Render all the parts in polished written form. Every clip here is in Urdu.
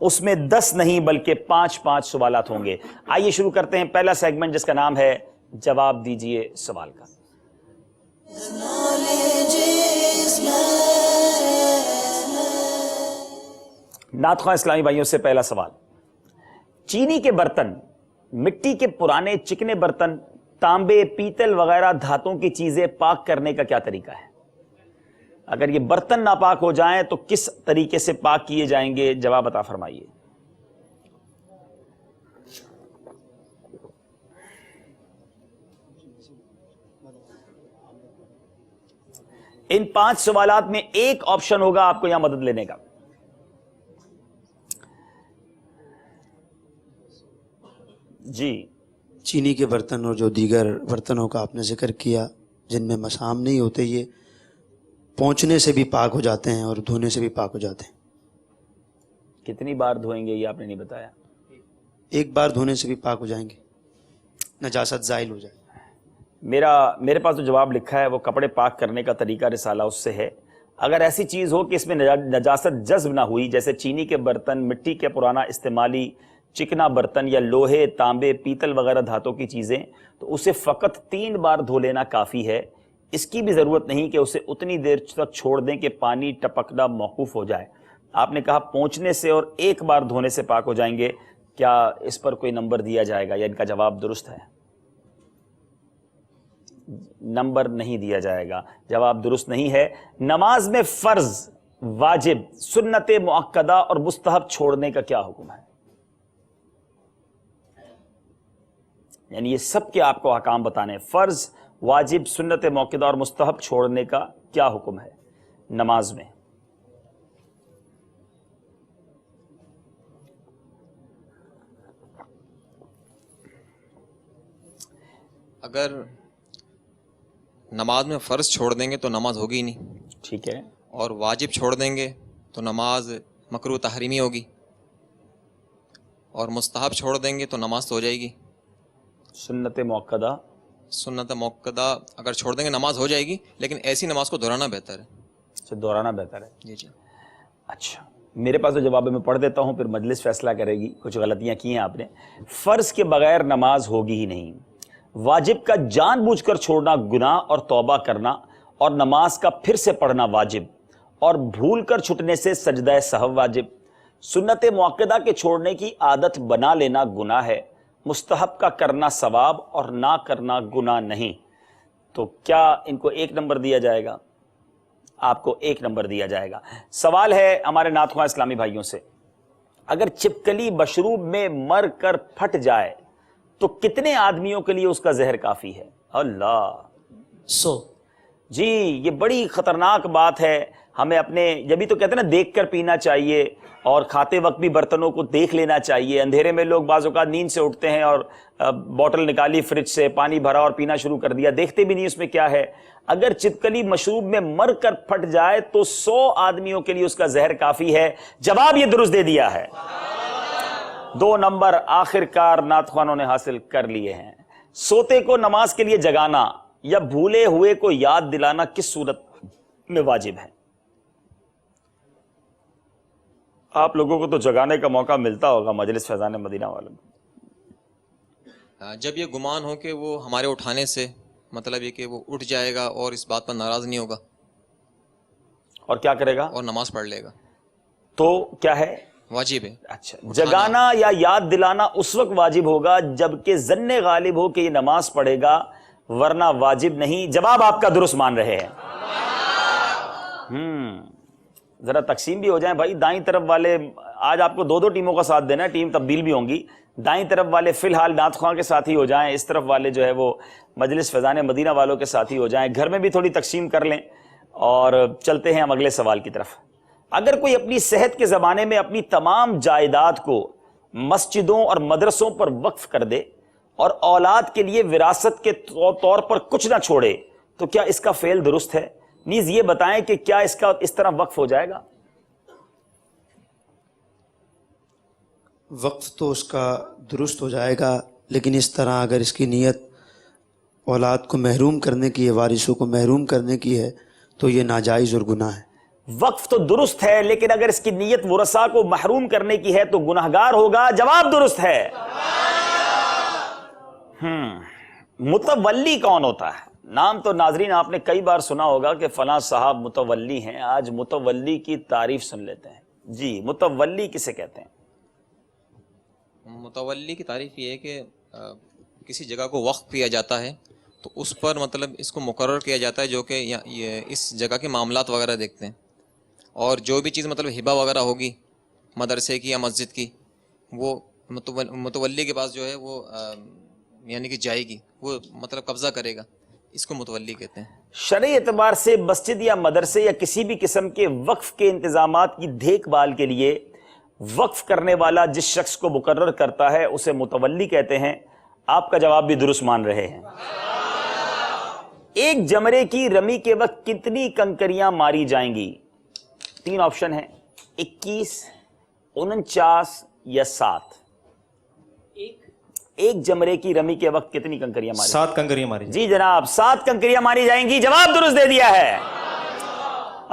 اس میں 10 نہیں بلکہ 5 سوالات ہوں گے. آئیے شروع کرتے ہیں پہلا سیگمنٹ جس کا نام ہے جواب دیجئے سوال کا. نعت خواں اسلامی بھائیوں سے پہلا سوال. چینی کے برتن، مٹی کے پرانے چکنے برتن، تانبے، پیتل وغیرہ دھاتوں کی چیزیں پاک کرنے کا کیا طریقہ ہے؟ اگر یہ برتن ناپاک ہو جائیں تو کس طریقے سے پاک کیے جائیں گے؟ جواب عطا فرمائیے. ان 5 سوالات میں ایک آپشن ہوگا آپ کو یہاں مدد لینے کا. جی. چینی کے برتن اور جو دیگر برتنوں کا آپ نے ذکر کیا جن میں مسام نہیں ہوتے، یہ پہنچنے سے بھی پاک ہو جاتے ہیں اور دھونے سے بھی پاک ہو جاتے ہیں. کتنی بار دھوئیں گے یہ آپ نے نہیں بتایا. ایک بار دھونے سے بھی پاک ہو جائیں گے، نجاست زائل ہو جائے. میرے پاس جو جواب لکھا ہے وہ کپڑے پاک کرنے کا طریقہ رسالہ اس سے ہے. اگر ایسی چیز ہو کہ اس میں نجاست جذب نہ ہوئی، جیسے چینی کے برتن، مٹی کے پرانا استعمالی چکنا برتن یا لوہے، تانبے، پیتل وغیرہ دھاتوں کی چیزیں، تو اسے فقط 3 بار دھو لینا کافی ہے. اس کی بھی ضرورت نہیں کہ اسے اتنی دیر تک چھوڑ دیں کہ پانی ٹپکنا موقوف ہو جائے. آپ نے کہا پہنچنے سے اور ایک بار دھونے سے پاک ہو جائیں گے. کیا اس پر کوئی نمبر دیا جائے گا یا ان کا جواب درست ہے؟ نمبر نہیں دیا جائے گا، جواب درست نہیں ہے. نماز میں فرض، واجب، سنت مؤکدہ اور مستحب چھوڑنے کا کیا حکم ہے؟ یعنی یہ سب کے آپ کو احکام بتانے، فرض، واجب، سنت مؤکدہ اور مستحب چھوڑنے کا کیا حکم ہے نماز میں؟ اگر نماز میں فرض چھوڑ دیں گے تو نماز ہوگی ہی نہیں. ٹھیک ہے. اور واجب چھوڑ دیں گے تو نماز مکروہ تحریمی ہوگی. اور مستحب چھوڑ دیں گے تو نماز تو ہو جائے گی. سنت مؤکدہ اگر چھوڑ دیں گے نماز ہو جائے گی، لیکن ایسی نماز کو دہرانا بہتر ہے. اچھا، دہرانا بہتر ہے. جی. اچھا، میرے پاس جو جواب ہے میں پڑھ دیتا ہوں، پھر مجلس فیصلہ کرے گی. کچھ غلطیاں کی ہیں آپ نے. فرض کے بغیر نماز ہوگی ہی نہیں. واجب کا جان بوجھ کر چھوڑنا گناہ اور توبہ کرنا، اور نماز کا پھر سے پڑھنا واجب، اور بھول کر چھٹنے سے سجدہ سہو واجب. سنت مؤکدہ کے چھوڑنے کی عادت بنا لینا گناہ ہے. مستحب کا کرنا ثواب اور نہ کرنا گناہ نہیں. تو کیا ان کو 1 نمبر دیا جائے گا؟ آپ کو 1 نمبر دیا جائے گا. سوال ہے ہمارے نعت خواں اسلامی بھائیوں سے. اگر چھپکلی مشروب میں مر کر پھٹ جائے تو کتنے آدمیوں کے لیے اس کا زہر کافی ہے؟ اللہ 100. جی، یہ بڑی خطرناک بات ہے. ہمیں اپنے، جبھی تو کہتے ہیں نا دیکھ کر پینا چاہیے، اور کھاتے وقت بھی برتنوں کو دیکھ لینا چاہیے. اندھیرے میں لوگ بعض اوقات نیند سے اٹھتے ہیں اور بوٹل نکالی فریج سے، پانی بھرا اور پینا شروع کر دیا، دیکھتے بھی نہیں اس میں کیا ہے. اگر چھپکلی مشروب میں مر کر پھٹ جائے تو 100 آدمیوں کے لیے اس کا زہر کافی ہے. جواب یہ درست دے دیا ہے. 2 نمبر آخر کار نعت خوانوں نے حاصل کر لیے ہیں. سوتے کو نماز کے لیے جگانا یا بھولے ہوئے کو یاد دلانا کس صورت میں واجب ہے؟ آپ لوگوں کو تو جگانے کا موقع ملتا ہوگا مجلس فیضان مدینہ والوں کو. جب یہ گمان ہو کہ وہ ہمارے اٹھانے سے، مطلب یہ کہ وہ اٹھ جائے گا اور اس بات پر ناراض نہیں ہوگا، اور کیا کرے گا؟ اور نماز پڑھ لے گا، تو کیا ہے؟ واجب ہے. اچھا، جگانا یا یاد دلانا اس وقت واجب ہوگا جبکہ ظن غالب ہو کہ یہ نماز پڑھے گا، ورنہ واجب نہیں. جواب آپ کا درست مان رہے ہیں. ذرا تقسیم بھی ہو جائیں بھائی. دائیں طرف والے، آج آپ کو 2 ٹیموں کا ساتھ دینا ہے، ٹیم تبدیل بھی ہوں گی. دائیں طرف والے فی الحال نعت خواں کے ساتھی ہو جائیں، اس طرف والے جو ہے وہ مجلس فیضان مدینہ والوں کے ساتھی ہو جائیں. گھر میں بھی تھوڑی تقسیم کر لیں. اور چلتے ہیں ہم اگلے سوال کی طرف. اگر کوئی اپنی صحت کے زمانے میں اپنی تمام جائیداد کو مسجدوں اور مدرسوں پر وقف کر دے اور اولاد کے لیے وراثت کے طور پر کچھ نہ چھوڑے تو کیا اس کا فعل درست ہے؟ نیز یہ بتائیں کہ کیا اس کا اس طرح وقف ہو جائے گا؟ وقف تو اس کا درست ہو جائے گا، لیکن اس طرح اگر اس کی نیت اولاد کو محروم کرنے کی ہے، وارثوں کو محروم کرنے کی ہے، تو یہ ناجائز اور گناہ ہے. وقف تو درست ہے لیکن اگر اس کی نیت ورثاء کو محروم کرنے کی ہے تو گناہگار ہوگا. جواب درست ہے. متولی کون ہوتا ہے؟ نام تو ناظرین آپ نے کئی بار سنا ہوگا کہ فلاں صاحب متولی ہیں. آج متولی کی تعریف سن لیتے ہیں. جی متولی کسے کہتے ہیں؟ متولی کی تعریف یہ ہے کہ کسی جگہ کو وقف کیا جاتا ہے تو اس پر مطلب اس کو مقرر کیا جاتا ہے جو کہ یہ اس جگہ کے معاملات وغیرہ دیکھتے ہیں اور جو بھی چیز مطلب ہبہ وغیرہ ہوگی مدرسے کی یا مسجد کی وہ متولی کے پاس جو ہے وہ یعنی کہ جائے گی, وہ مطلب قبضہ کرے گا. اس کو متولی کہتے ہیں. شرعی اعتبار سے مسجد یا مدرسے یا کسی بھی قسم کے وقف کے انتظامات کی دیکھ بھال کے لیے وقف کرنے والا جس شخص کو مقرر کرتا ہے اسے متولی کہتے ہیں. آپ کا جواب بھی درست مان رہے ہیں. ایک جمرے کی رمی کے وقت کتنی کنکریاں ماری جائیں گی؟ 3 آپشن ہیں, 21, 49 یا 7. ایک جمرے کی رمی کے وقت کتنی کنکریاں ماری؟ 7 کنکریاں ماری. جی جناب 7 کنکریاں ماری جائیں گی. جواب درست دے دیا ہے.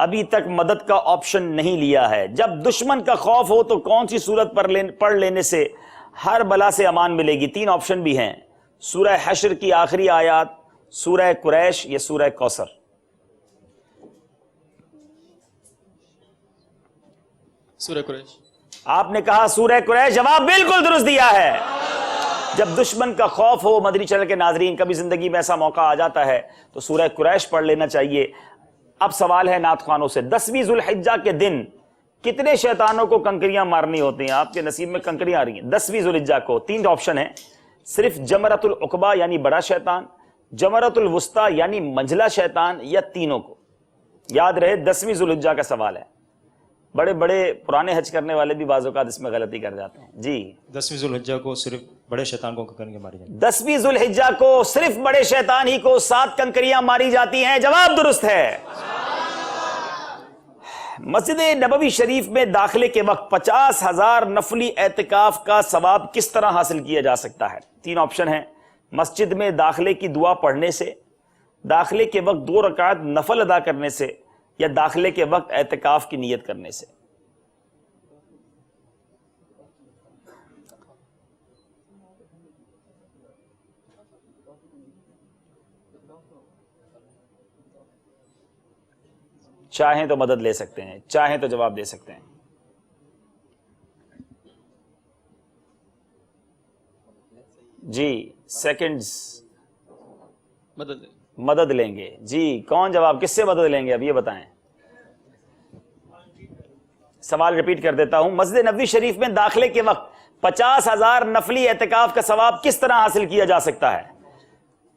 ابھی تک مدد کا آپشن نہیں لیا ہے. جب دشمن کا خوف ہو تو کون سی سورت پڑھ لینے سے ہر بلا سے امان ملے گی؟ 3 آپشن بھی ہیں, سورہ حشر کی آخری آیات, سورہ قریش یا سورہ کوثر. سورہ قریش. آپ نے کہا سورہ قریش. جواب بالکل درست دیا ہے. جب دشمن کا خوف ہو مدنی چینل کے ناظرین, کبھی زندگی میں ایسا موقع آ جاتا ہے تو سورہ قریش پڑھ لینا چاہیے. اب سوال ہے نعت خوانوں سے, 10ویں ذوالحجہ کے دن کتنے شیطانوں کو کنکریاں مارنی ہوتی ہیں؟ آپ کے نصیب میں کنکریاں آ رہی ہیں 10ویں ذوالحجہ کو. 3 آپشن ہیں, صرف جمرۃ العقبہ یعنی بڑا شیطان, جمرۃ الوسطیٰ یعنی منجلا شیطان, یا تینوں کو. یاد رہے 10ویں ذوالحجہ کا سوال ہے. بڑے بڑے پرانے حج کرنے والے بھی بعض اوقات اس میں غلطی کر جاتے ہیں. جی 10ویں ذوالحجہ کو صرف بڑے شیطان کو کنکریاں ماری جاتی ہیں. 10ویں ذوالحجہ کو صرف بڑے شیطان ہی کو 7 کنکریاں ماری جاتی ہیں. جواب درست ہے. مسجد نبوی شریف میں داخلے کے وقت 50,000 نفلی اعتکاف کا ثواب کس طرح حاصل کیا جا سکتا ہے؟ 3 آپشن ہیں, مسجد میں داخلے کی دعا پڑھنے سے, داخلے کے وقت 2 رکعت نفل ادا کرنے سے, یا داخلے کے وقت اعتکاف کی نیت کرنے سے. چاہیں تو مدد لے سکتے ہیں, چاہیں تو جواب دے سکتے ہیں. جی سیکنڈز مدد لیں گے. جی کون جواب, کس سے مدد لیں گے اب یہ بتائیں. سوال ریپیٹ کر دیتا ہوں, مسجد نبوی شریف میں داخلے کے وقت 50,000 نفلی اعتکاف کا ثواب کس طرح حاصل کیا جا سکتا ہے؟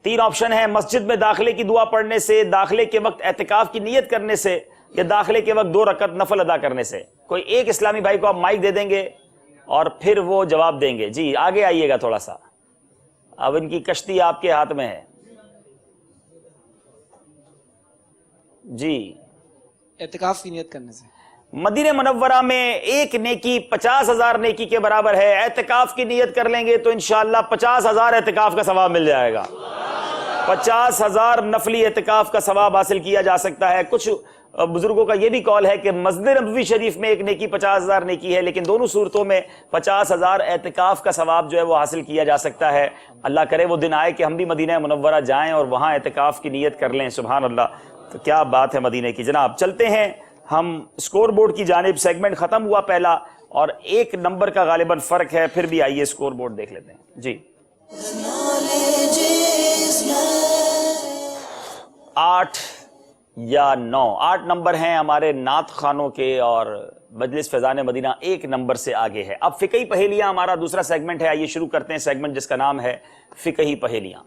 3 آپشن ہیں, مسجد میں داخلے کی دعا پڑھنے سے, داخلے کے وقت اعتکاف کی نیت کرنے سے, یا داخلے کے وقت 2 رکعت نفل ادا کرنے سے. کوئی ایک اسلامی بھائی کو آپ مائک دے دیں گے اور پھر وہ جواب دیں گے. جی آگے آئیے گا تھوڑا سا, اب ان کی کشتی آپ کے ہاتھ میں ہے. جی اعتکاف کی نیت کرنے سے. مدینہ منورہ میں ایک نیکی 50,000 نیکی کے برابر ہے. اعتکاف کی نیت کر لیں گے تو انشاءاللہ 50,000 اعتکاف کا ثواب مل جائے گا. 50,000 نفلی اعتکاف کا ثواب حاصل کیا جا سکتا ہے. کچھ بزرگوں کا یہ بھی قول ہے کہ مسجد نبوی شریف میں ایک نیکی 50,000 نیکی ہے, لیکن دونوں صورتوں میں 50,000 اعتکاف کا ثواب جو ہے وہ حاصل کیا جا سکتا ہے. اللہ کرے وہ دن آئے کہ ہم بھی مدینہ منورہ جائیں اور وہاں اعتکاف کی نیت کر لیں. سبحان اللہ, تو کیا بات ہے مدینہ کی. جناب چلتے ہیں ہم اسکور بورڈ کی جانب. سیگمنٹ ختم ہوا پہلا اور 1 نمبر کا غالباً فرق ہے, پھر بھی آئیے اسکور بورڈ دیکھ لیتے ہیں. جی 8 یا 9, 8 نمبر ہیں ہمارے نعت خوانوں کے اور مجلس فیضان مدینہ 1 نمبر سے آگے ہے. اب فقہی پہیلیاں ہمارا دوسرا سیگمنٹ ہے. آئیے شروع کرتے ہیں سیگمنٹ جس کا نام ہے فقہی پہیلیاں.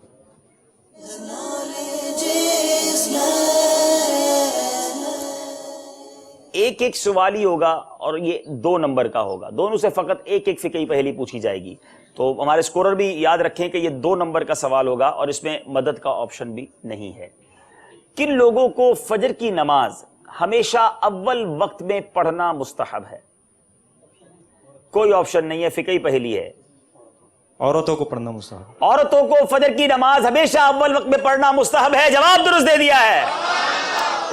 ایک سوالی ہوگا اور یہ 2 نمبر کا ہوگا. دونوں سے فقط ایک فقہی پہیلی پوچھی جائے گی. تو ہمارے اسکورر بھی یاد رکھیں کہ یہ 2 نمبر کا سوال ہوگا اور اس میں مدد کا آپشن بھی نہیں ہے. کن لوگوں کو فجر کی نماز ہمیشہ اول وقت میں پڑھنا مستحب ہے؟ کوئی آپشن نہیں ہے, فقہی پہیلی ہے. عورتوں کو پڑھنا مستحب. عورتوں کو فجر کی نماز ہمیشہ اول وقت میں پڑھنا مستحب ہے. جواب درست دے دیا ہے.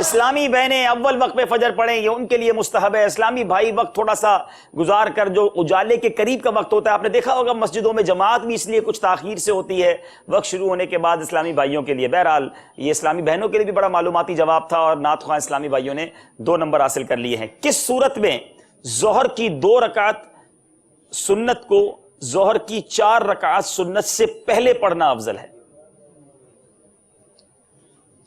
اسلامی بہنیں اول وقت میں فجر پڑھیں، یہ ان کے لیے مستحب ہے۔ اسلامی بھائی وقت تھوڑا سا گزار کر، جو اجالے کے قریب کا وقت ہوتا ہے، آپ نے دیکھا ہوگا مسجدوں میں جماعت بھی اس لیے کچھ تاخیر سے ہوتی ہے وقت شروع ہونے کے بعد اسلامی بھائیوں کے لیے۔ بہرحال یہ اسلامی بہنوں کے لیے بھی بڑا معلوماتی جواب تھا، اور نعت خواہ اسلامی بھائیوں نے 2 نمبر حاصل کر لیے ہیں۔ کس صورت میں ظہر کی 2 رکعت سنت کو ظہر کی 4 رکعت سنت سے پہلے پڑھنا افضل ہے؟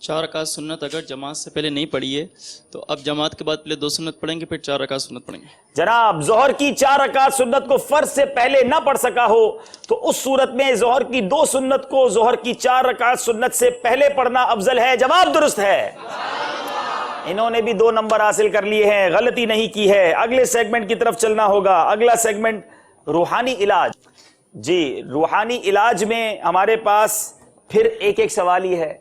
4 رکعت سنت اگر جماعت سے پہلے نہیں پڑھی ہے تو اب جماعت کے بعد پہلے 2 سنت پڑھیں گے، پھر 4 رکعت سنت پڑھیں گے۔ جناب ظہر کی 4 رکعت سنت کو فرض سے پہلے نہ پڑھ سکا ہو تو اس صورت میں ظہر کی 2 سنت کو ظہر کی 4 رکعت سنت سے پہلے پڑھنا افضل ہے۔ جواب درست ہے۔ انہوں نے بھی 2 نمبر حاصل کر لیے ہیں، غلطی نہیں کی ہے۔ اگلے سیگمنٹ کی طرف چلنا ہوگا۔ اگلا سیگمنٹ روحانی علاج۔ جی روحانی علاج میں ہمارے پاس پھر ایک سوال ہی ہے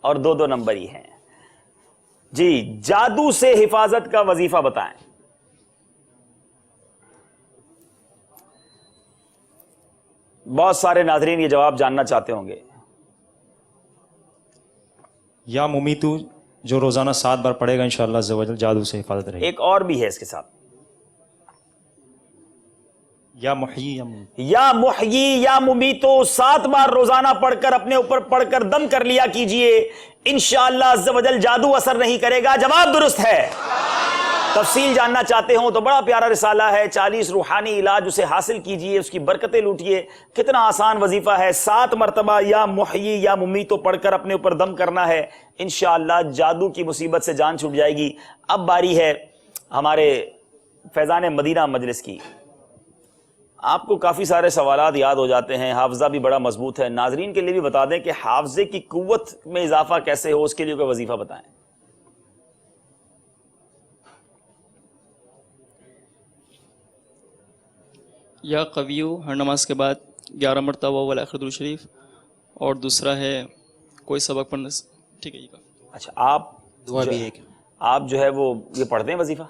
اور 2 نمبر ہی ہیں۔ جی جادو سے حفاظت کا وظیفہ بتائیں۔ بہت سارے ناظرین یہ جواب جاننا چاہتے ہوں گے۔ یا ممیتو جو روزانہ 7 بار پڑھے گا انشاءاللہ عز و جل جادو سے حفاظت رہے گی۔ ایک اور بھی ہے اس کے ساتھ، یا محیی یا ممیت۔ یا محیی یا ممیتو 7 بار روزانہ پڑھ کر اپنے اوپر پڑھ کر دم کر لیا کیجئے، انشاءاللہ عز و جل جادو اثر نہیں کرے گا۔ جواب درست ہے۔ تفصیل جاننا چاہتے ہوں تو بڑا پیارا رسالہ ہے 40 روحانی علاج، اسے حاصل کیجئے، اس کی برکتیں لوٹئے۔ کتنا آسان وظیفہ ہے، 7 مرتبہ یا محیی یا ممیتو پڑھ کر اپنے اوپر دم کرنا ہے، انشاءاللہ جادو کی مصیبت سے جان چھوٹ جائے گی۔ اب باری ہے ہمارے فیضان مدینہ مجلس کی۔ آپ کو کافی سارے سوالات یاد ہو جاتے ہیں، حافظہ بھی بڑا مضبوط ہے۔ ناظرین کے لیے بھی بتا دیں کہ حافظے کی قوت میں اضافہ کیسے ہو، اس کے لیے کوئی وظیفہ بتائیں۔ یا قویو ہر نماز کے بعد 11 مرتبہ والآخر درود شریف، اور دوسرا ہے کوئی سبق پڑھنے سے۔ ٹھیک ہے جی۔ اچھا آپ جو ہے وہ یہ پڑھتے ہیں وظیفہ؟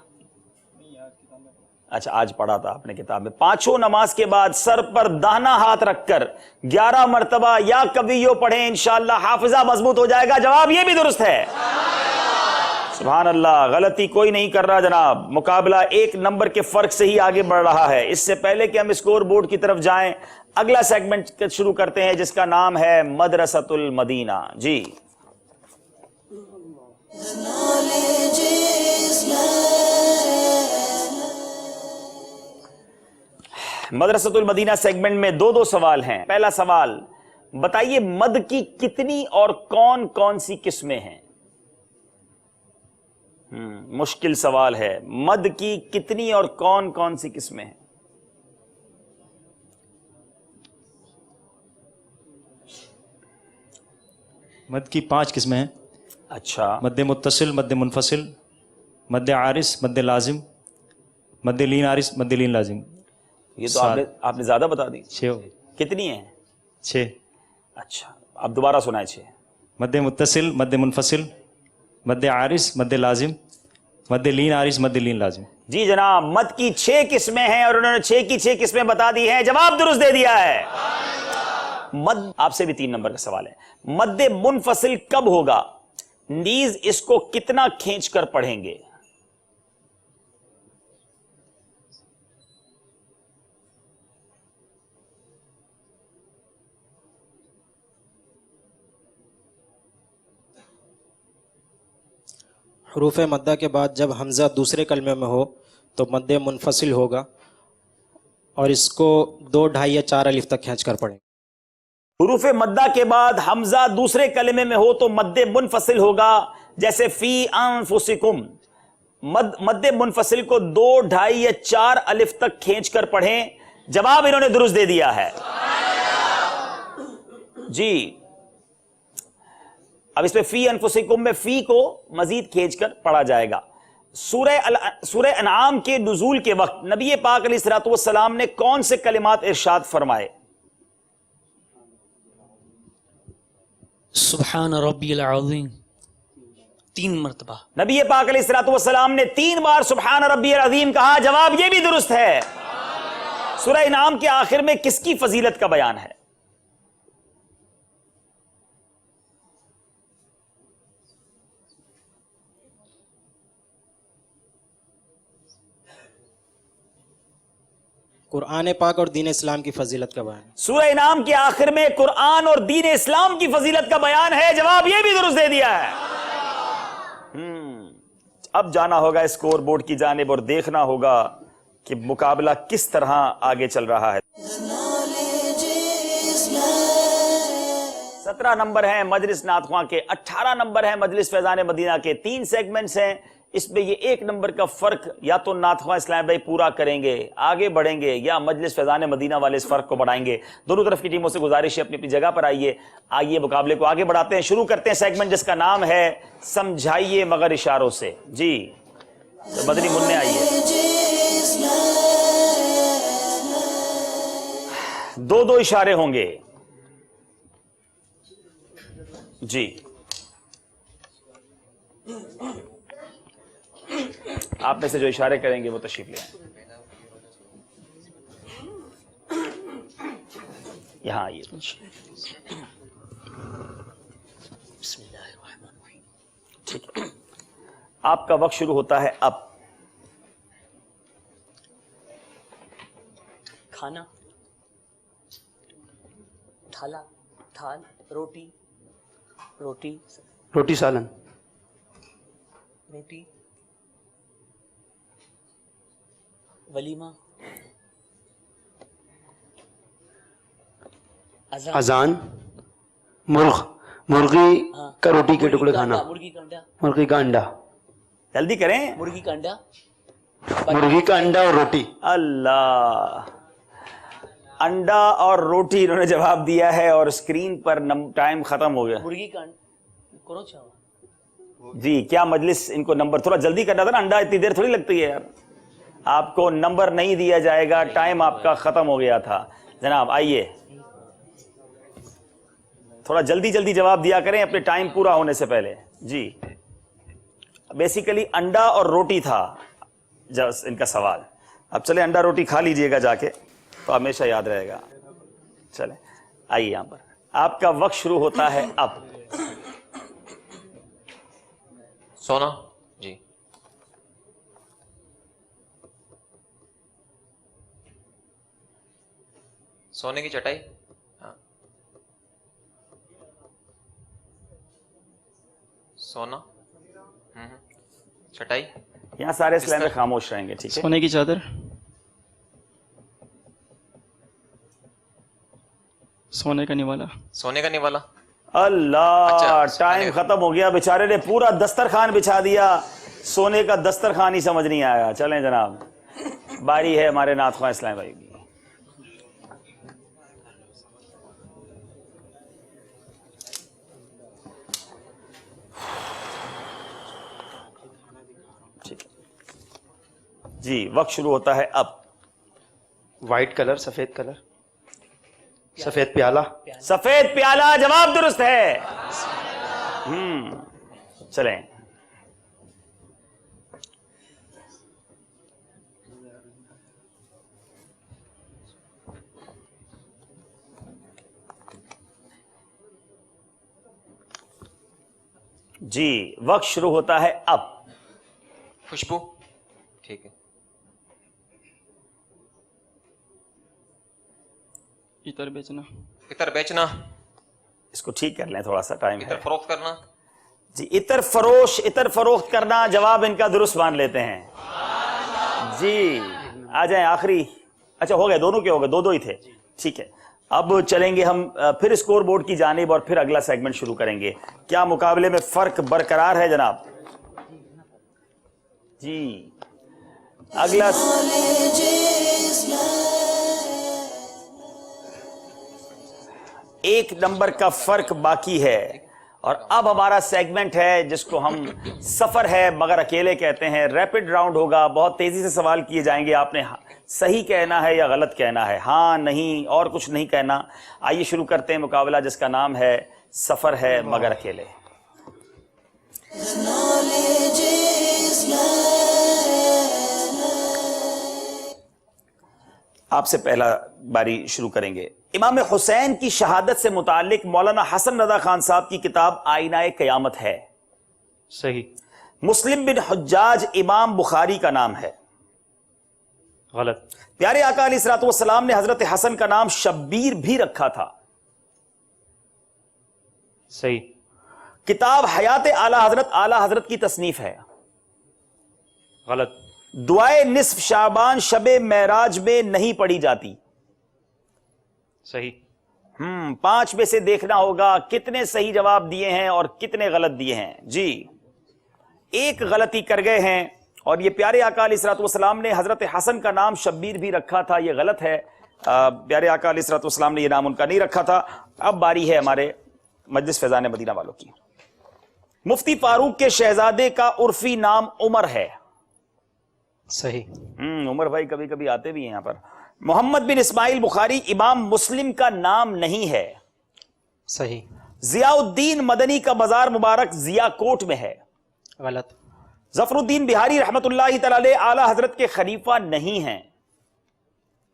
اچھا آج پڑھا تھا آپ نے کتاب میں۔ 5 نماز کے بعد سر پر داہنا ہاتھ رکھ کر 11 مرتبہ یا کبیو پڑھیں، انشاءاللہ حافظہ مضبوط ہو جائے گا۔ جواب یہ بھی درست ہے۔ سبحان اللہ، غلطی کوئی نہیں کر رہا جناب۔ مقابلہ 1 نمبر کے فرق سے ہی آگے بڑھ رہا ہے۔ اس سے پہلے کہ ہم اسکور بورڈ کی طرف جائیں، اگلا سیگمنٹ شروع کرتے ہیں جس کا نام ہے مدرسۃ المدینہ۔ جی مدرسۃ المدینہ سیگمنٹ میں 2 سوال ہیں۔ پہلا سوال، بتائیے مد کی کتنی اور کون کون سی قسمیں ہیں؟ مشکل سوال ہے۔ مد کی کتنی اور کون کون سی قسمیں ہیں؟ مد کی 5 قسمیں ہیں۔ اچھا، مد متصل، مد منفصل، مد عارض، مد لازم، مد لین عارض، مد لین لازم۔ یہ تو آپ نے زیادہ بتا دی۔ 6 ہو گئے۔ کتنی ہیں؟ 6۔ اچھا اب دوبارہ سنائیں۔ 6۔ مد متصل، مد منفصل، مد عارض، مد لازم، مد لین عارض، مد لین لازم۔ جی جناب، مد کی 6 قسمیں ہیں اور انہوں نے 6 کی 6 قسمیں بتا دی ہیں۔ جواب درست دے دیا ہے۔ مد آپ سے بھی 3 نمبر کا سوال ہے۔ مد منفصل کب ہوگا؟ نیز اس کو کتنا کھینچ کر پڑھیں گے؟ حروف مدہ کے بعد جب حمزہ دوسرے کلمے میں ہو تو مد منفصل ہوگا، اور اس کو 2، 2.5 یا 4 الف تک کھینچ کر پڑھیں۔ حروف مدہ کے بعد حمزہ دوسرے کلمے میں ہو تو مد منفصل ہوگا، جیسے فی انفسکم۔ مد منفصل کو 2، 2.5 یا 4 الف تک کھینچ کر پڑھیں۔ جواب انہوں نے درست دے دیا ہے۔ جی اب اس میں فی انفسکم میں فی کو مزید کھینچ کر پڑھا جائے گا۔ سورہ انعام کے نزول کے وقت نبی پاک علیہ الصلوۃ والسلام نے کون سے کلمات ارشاد فرمائے؟ سبحان ربی العظیم 3 مرتبہ۔ نبی پاک علیہ الصلوۃ والسلام نے 3 بار سبحان ربی العظیم کہا۔ جواب یہ بھی درست ہے۔ سورہ انعام کے آخر میں کس کی فضیلت کا بیان ہے؟ قرآن پاک اور دین اسلام کی فضیلت کا بیان. سورہ انعام کے آخر میں قرآن اور دین اسلام کی فضیلت کا بیان ہے. جواب یہ بھی درست دے دیا ہے. اب جانا ہوگا اسکور بورڈ کی جانب اور دیکھنا ہوگا کہ مقابلہ کس طرح آگے چل رہا ہے. 17 نمبر ہیں مجلس نعت خواں کے، 18 نمبر ہیں مجلس فیضان مدینہ کے. 3 سیگمنٹس ہیں، اس میں یہ 1 نمبر کا فرق یا تو نعت خواں اسلام بھائی پورا کریں گے، آگے بڑھیں گے، یا مجلس فیضان مدینہ والے اس فرق کو بڑھائیں گے. دونوں طرف کی ٹیموں سے گزارش ہے اپنی اپنی جگہ پر آئیے مقابلے کو آگے بڑھاتے ہیں. شروع کرتے ہیں سیگمنٹ جس کا نام ہے سمجھائیے مگر اشاروں سے. جی مدنی منع آئیے. 2 اشارے ہوں گے. جی آپ میں سے جو اشارے کریں گے وہ تشریف لے آئیں. یہاں آئیے. ٹھیک ہے، آپ کا وقت شروع ہوتا ہے اب. کھانا، تھالا، تھال، روٹی، روٹی، روٹی سالن. روٹی، ولیمہ، اذان، مرغی کا روٹی کے ٹکڑے کھانا. مرغی کا انڈا، مرغی کا انڈا. جلدی کریں. مرغی کا انڈا، مرغی کا انڈا اور روٹی. اللہ، انڈا اور روٹی انہوں نے جواب دیا ہے اور اسکرین پر ٹائم ختم ہو گیا. مرغی کا کرو چاہو. جی کیا مجلس ان کو نمبر تھوڑا جلدی کرنا تھا نا، انڈا اتنی دیر تھوڑی لگتی ہے یار. آپ کو نمبر نہیں دیا جائے گا، ٹائم آپ کا ختم ہو گیا تھا. جناب آئیے، تھوڑا جلدی جواب دیا کریں اپنے ٹائم پورا ہونے سے پہلے. جی بیسیکلی انڈا اور روٹی تھا ان کا سوال. اب چلے انڈا روٹی کھا لیجئے گا جا کے تو ہمیشہ یاد رہے گا. چلیں آئیے یہاں پر، آپ کا وقت شروع ہوتا ہے اب. سونا. جی سونے کی چٹائی. ہاں سونا، چٹائی. یہاں سارے اسلام میں خاموش رہیں گے. ٹھیک ہے، سونے کی چادر، سونے کا نوالا. سونے کا نوالا. اللہ ٹائم ختم ہو گیا. بیچارے نے پورا دسترخوان بچھا دیا، سونے کا دسترخوان ہی سمجھ نہیں آیا. چلیں جناب، باری ہے ہمارے نعت خواں اسلام بھائی کی. جی وقت شروع ہوتا ہے اب. وائٹ کلر، سفید کلر، سفید پیالہ. سفید پیالہ جواب درست ہے. چلیں جی وقت شروع ہوتا ہے اب. خوشبو. ٹھیک ہے. عطر بیچنا. عطر بیچنا. اس کو ٹھیک کر لیں، تھوڑا سا ٹائم ہے. عطر فروخت کرنا. جی عطر فروخت کرنا جواب ان کا درست مان لیتے ہیں. جی آ جائیں آخری. اچھا ہو گئے، دونوں کے ہو گئے، 2 ہی تھے. ٹھیک ہے، اب چلیں گے ہم پھر اسکور بورڈ کی جانب اور پھر اگلا سیگمنٹ شروع کریں گے. کیا مقابلے میں فرق برقرار ہے جناب؟ جی اگلا 1 نمبر کا فرق باقی ہے. اور اب ہمارا سیگمنٹ ہے جس کو ہم سفر ہے مگر اکیلے کہتے ہیں. ریپڈ راؤنڈ ہوگا، بہت تیزی سے سوال کیے جائیں گے. آپ نے صحیح کہنا ہے یا غلط کہنا ہے، ہاں نہیں اور کچھ نہیں کہنا. آئیے شروع کرتے ہیں مقابلہ جس کا نام ہے سفر ہے مگر اکیلے. آپ سے پہلا باری شروع کریں گے. امام حسین کی شہادت سے متعلق مولانا حسن رضا خان صاحب کی کتاب آئینہ قیامت ہے. صحیح. مسلم بن حجاج امام بخاری کا نام ہے. غلط. پیارے آقا علیہ الصلوۃ والسلام نے حضرت حسن کا نام شبیر بھی رکھا تھا. صحیح. کتاب حیات اعلی حضرت کی تصنیف ہے. غلط. دعائے نصف شعبان شب معراج میں نہیں پڑھی جاتی. صحیح. 5 میں سے دیکھنا ہوگا کتنے صحیح جواب دیے ہیں اور کتنے غلط دیے ہیں. جی ایک غلطی کر گئے ہیں، اور یہ پیارے آقا علیہ الصلوۃ والسلام نے حضرت حسن کا نام شبیر بھی رکھا تھا، یہ غلط ہے. پیارے آقا علیہ الصلوۃ والسلام نے یہ نام ان کا نہیں رکھا تھا. اب باری ہے ہمارے مجلس فیضان مدینہ والوں کی. مفتی فاروق کے شہزادے کا عرفی نام عمر ہے. صحیح. عمر بھائی کبھی کبھی آتے بھی ہیں یہاں پر. محمد بن اسماعیل بخاری امام مسلم کا نام نہیں ہے. صحیح. ضیاء الدین مدنی کا مزار مبارک ضیاء کوٹ میں ہے. غلط. ظفر الدین بہاری رحمت اللہ تعالی علیہ اعلی حضرت کے خلیفہ نہیں ہیں.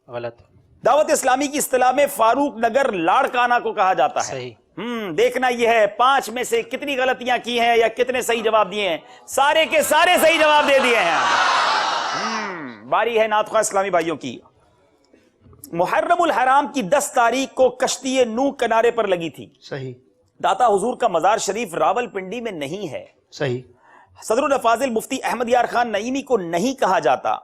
غلط. دعوت اسلامی کی اصطلاح میں فاروق نگر لاڑکانہ کو کہا جاتا ہے. صحیح. دیکھنا یہ ہے 5 میں سے کتنی غلطیاں کی ہیں یا کتنے صحیح جواب دیے ہیں. سارے کے سارے صحیح جواب دے دیے ہیں. باری ہے نعت خواہ اسلامی بھائیوں کی. محرم الحرام کی 10 تاریخ کو کشتی نوح کنارے پر لگی تھی. صحیح. داتا حضور کا مزار شریف راول پنڈی میں نہیں ہے. صحیح. صدر الافاضل مفتی احمد یار خان نعیمی کو نہیں کہا جاتا.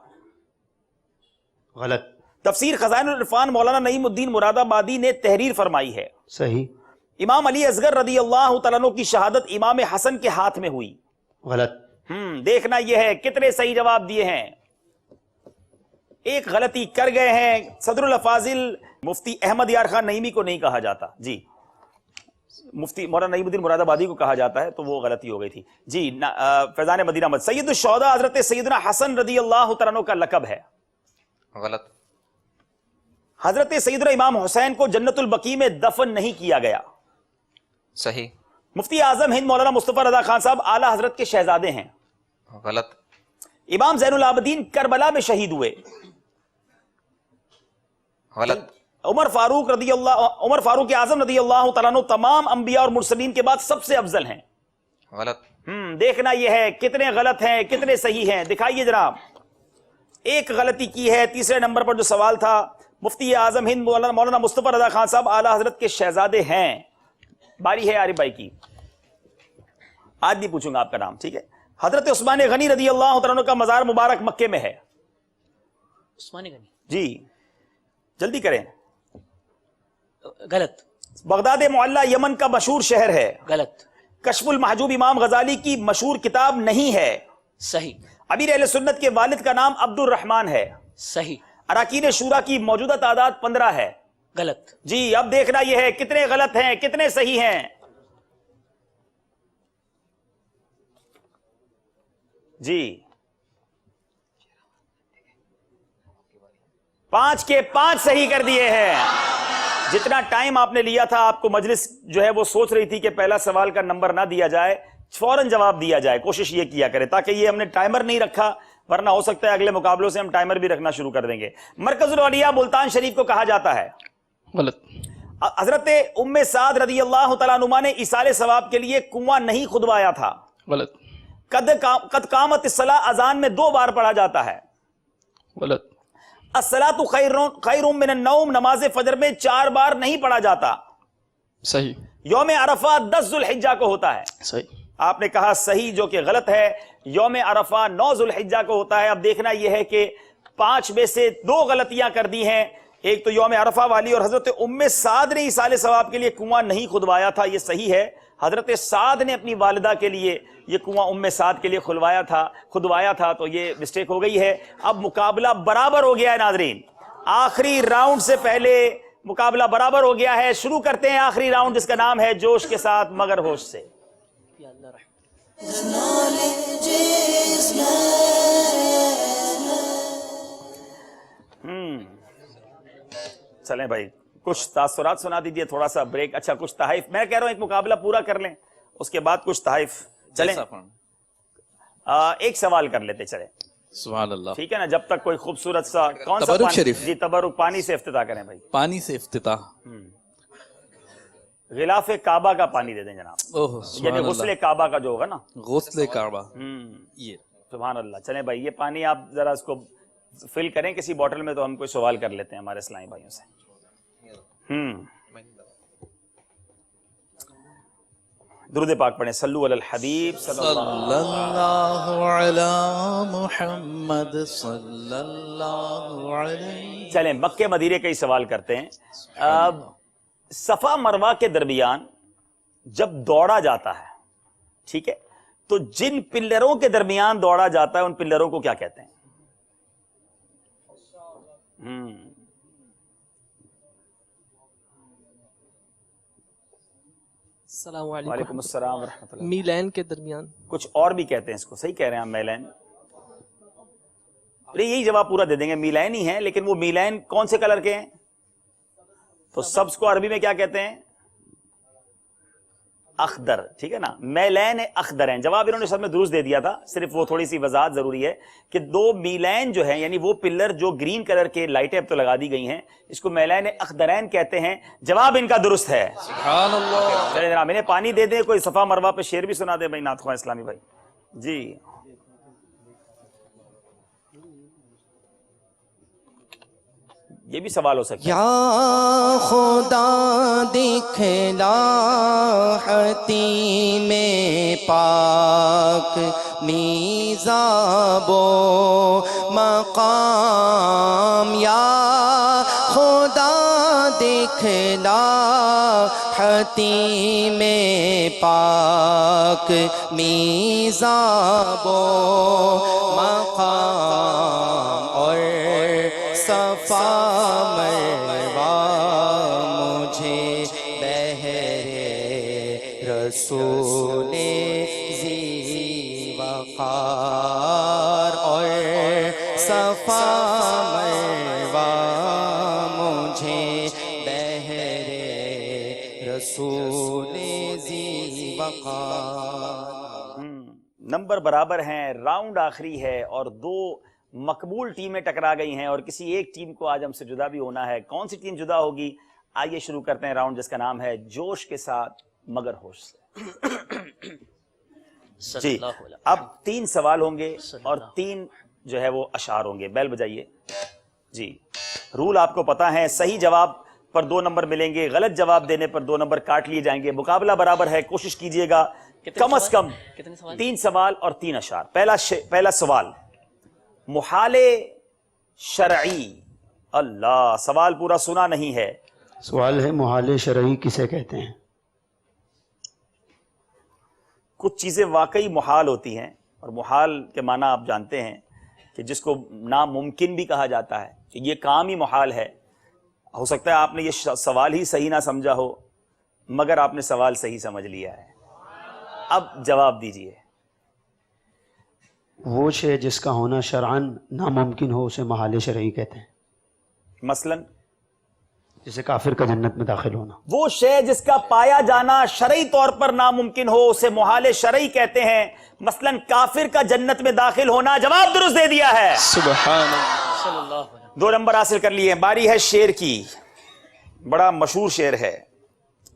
غلط. تفسیر خزائن العرفان مولانا نعیم الدین مراد آبادی نے تحریر فرمائی ہے. صحیح. امام علی اصغر رضی اللہ تعالیٰ عنہ کی شہادت امام حسن کے ہاتھ میں ہوئی. غلط. دیکھنا یہ ہے کتنے صحیح جواب دیے ہیں. ایک غلطی کر گئے ہیں. صدر الافاضل مفتی احمد یار خان نعیمی کو نہیں کہا جاتا. جی مفتی مولانا نعیم الدین مراد آبادی کو کہا جاتا ہے، تو وہ غلطی ہو گئی تھی. جی فیضان مدینہ مد. سید الشہداء حضرت سیدنا حسن رضی اللہ تعالیٰ عنہ کا لقب ہے. غلط. حضرت سیدنا امام حسین کو جنت البقیع میں دفن نہیں کیا گیا. صحیح. مفتی اعظم ہند مولانا مصطفیٰ رضا خان صاحب اعلی حضرت کے شہزادے ہیں. غلط. امام زین العابدین کربلا میں شہید ہوئے. غلط. عمر فاروق اعظم رضی اللہ تعالیٰ عنہ تمام انبیاء اور مرسلین کے بعد سب سے افضل ہیں. غلط. دیکھنا یہ ہے کتنے غلط ہیں کتنے صحیح ہیں. دکھائیے جناب. ایک غلطی کی ہے. تیسرے نمبر پر جو سوال تھا، مفتی اعظم ہند مولانا مصطفیٰ رضا خان صاحب اعلی حضرت کے شہزادے ہیں. باری ہے عارف بھائی کی. آج نہیں پوچھوں گا آپ کا نام، ٹھیک ہے. حضرت عثمان غنی رضی اللہ تعالیٰ عنہ کا مزار مبارک مکے میں ہے. عثمان غنی. جی جلدی کریں. غلط. بغداد معلیٰ یمن کا مشہور شہر ہے. غلط. کشف المحجوب امام غزالی کی مشہور کتاب نہیں ہے. صحیح. امیر اہل سنت کے والد کا نام عبد الرحمن ہے. صحیح. اراکین شورا کی موجودہ تعداد 15 ہے. غلط. جی اب دیکھنا یہ ہے کتنے غلط ہیں کتنے صحیح ہیں. جی 5 کے 5 صحیح کر دیے ہیں. جتنا ٹائم آپ نے لیا تھا، آپ کو مجلس جو ہے وہ سوچ رہی تھی کہ پہلا سوال کا نمبر نہ دیا جائے، فوراً جواب دیا جائے. کوشش یہ کیا کرے تاکہ یہ ہم نے ٹائمر نہیں رکھا، ورنہ ہو سکتا ہے اگلے مقابلوں سے ہم ٹائمر بھی رکھنا شروع کر دیں گے. مرکز الاولیاء ملتان شریف کو کہا جاتا ہے. غلط. حضرت ام سعد رضی اللہ تعالیٰ عنہ نے ایصال ثواب کے لیے کنواں نہیں کھدوایا تھا. غلط. قد قامت الصلاۃ اذان میں 2 بار پڑھا جاتا ہے. غلط. الصلاۃ خیر من النوم نماز فجر میں 4 بار نہیں پڑھا جاتا. صحیح. یوم عرفہ 10 ذو الحجہ کو ہوتا ہے. صحیح. آپ نے کہا صحیح جو کہ غلط ہے. یوم عرفہ 9 ذو الحجہ کو ہوتا ہے. اب دیکھنا یہ ہے کہ 5 میں سے 2 غلطیاں کر دی ہیں. ایک تو یوم عرفہ والی، اور حضرت ام سعد نے ایصال ثواب کے لیے کنواں نہیں کھدوایا تھا، یہ صحیح ہے. حضرت سعد نے اپنی والدہ کے لیے یہ کنواں ام سعد کے لیے کھدوایا تھا، تو یہ مسٹیک ہو گئی ہے. اب مقابلہ برابر ہو گیا ہے ناظرین. آخری راؤنڈ سے پہلے مقابلہ برابر ہو گیا ہے. شروع کرتے ہیں آخری راؤنڈ جس کا نام ہے جوش کے ساتھ مگر ہوش سے. چلیں بھائی کچھ تاثرات سنا دیجیے، تھوڑا سا بریک. اچھا کچھ تحائف، میں کہہ رہا ہوں ایک مقابلہ پورا کر لیں، اس کے بعد کچھ تحائف. چلیں ایک سوال کر لیتے چلیں. سبحان اللہ. ٹھیک ہے نا، جب تک کوئی خوبصورت سا کون سا تبرک شریف. جی تبرک پانی سے افتتاح کریں بھائی. پانی سے افتتاح. غلاف کعبہ کا پانی دے دیں جناب. یعنی اللہ. غسل کعبہ کا جو ہوگا نا، غسل کعبہ. یہ سبحان اللہ. چلیں بھائی یہ پانی آپ ذرا اس کو فل کریں کسی بوٹل میں تو ہم کوئی سوال کر لیتے ہیں ہمارے اسلامی بھائیوں سے. درود پاک پڑھیں. صلو علی الحبیب صلی اللہ علی محمد صلی اللہ علیہ. چلیں مکے مدینے کا ہی سوال کرتے ہیں. صفا مروہ کے درمیان جب دوڑا جاتا ہے، ٹھیک ہے، تو جن پلروں کے درمیان دوڑا جاتا ہے ان پلروں کو کیا کہتے ہیں؟ السلام علیکم. وعلیکم السلام ورحمۃ اللہ. میلین کے درمیان. کچھ اور بھی کہتے ہیں اس کو. صحیح کہہ رہے ہیں آپ، میلین. یہی جواب پورا دے دیں گے، میلین ہی ہیں، لیکن وہ میلین کون سے کلر کے ہیں؟ تو سبز کو عربی میں کیا کہتے ہیں؟ اخضر. ٹھیک ہے نا، میلین اخضر ہیں. جواب انہوں نے سب میں درست دے دیا تھا، صرف وہ تھوڑی سی وضاحت ضروری ہے کہ دو میلین جو ہیں، یعنی وہ پلر جو گرین کلر کے لائٹیں اب تو لگا دی گئی ہیں، اس کو میلین اخضرین کہتے ہیں. جواب ان کا درست ہے. سبحان اللہ. چلے جناب انہیں پانی دے دیں. کوئی صفا مروہ پہ شعر بھی سنا دے بھائی، نعت خواہ اسلامی بھائی. جی یہ بھی سوال ہو سکتا ہے. یا خدا دکھلا حتیم پاک میزاب و مقام. یا خدا دکھلا حتیم پاک میزاب و مقام. اور صفا مروہ مجھے بہر رسول ذی وقار. اور صفا مروہ مجھے بہر رسول ذی وقار. نمبر برابر ہیں، راؤنڈ آخری ہے اور دو مقبول ٹیمیں ٹکرا گئی ہیں اور کسی ایک ٹیم کو آج ہم سے جدا بھی ہونا ہے. کون سی ٹیم جدا ہوگی؟ آئیے شروع کرتے ہیں راؤنڈ جس کا نام ہے جوش کے ساتھ مگر ہوش سے. جی اب 3 سوال ہوں گے اور 3 جو ہے وہ اشعار ہوں گے. بیل بجائیے. جی رول آپ کو پتا ہے، صحیح جواب پر 2 نمبر ملیں گے، غلط جواب دینے پر 2 نمبر کاٹ لیے جائیں گے. مقابلہ برابر ہے، کوشش کیجئے گا کم از کم 3 سوال اور 3 اشعار. پہلا سوال محال شرعی. اللہ، سوال پورا سنا نہیں ہے. سوال ہے محال شرعی کسے کہتے ہیں؟ کچھ چیزیں واقعی محال ہوتی ہیں، اور محال کے معنی آپ جانتے ہیں کہ جس کو ناممکن بھی کہا جاتا ہے، کہ یہ کام ہی محال ہے. ہو سکتا ہے آپ نے یہ سوال ہی صحیح نہ سمجھا ہو، مگر آپ نے سوال صحیح سمجھ لیا ہے. اب جواب دیجئے. وہ شے جس کا ہونا شرعاً ناممکن ہو اسے محال شرعی کہتے ہیں. مثلاً جیسے کافر کا جنت میں داخل ہونا. وہ شے جس کا پایا جانا شرعی طور پر ناممکن ہو اسے محال شرعی کہتے ہیں. مثلاً کافر کا جنت میں داخل ہونا. جواب درست دے دیا ہے. سبحان اللہ. صلی اللہ علیہ. 2 نمبر حاصل کر لیے. باری ہے شعر کی. بڑا مشہور شعر ہے.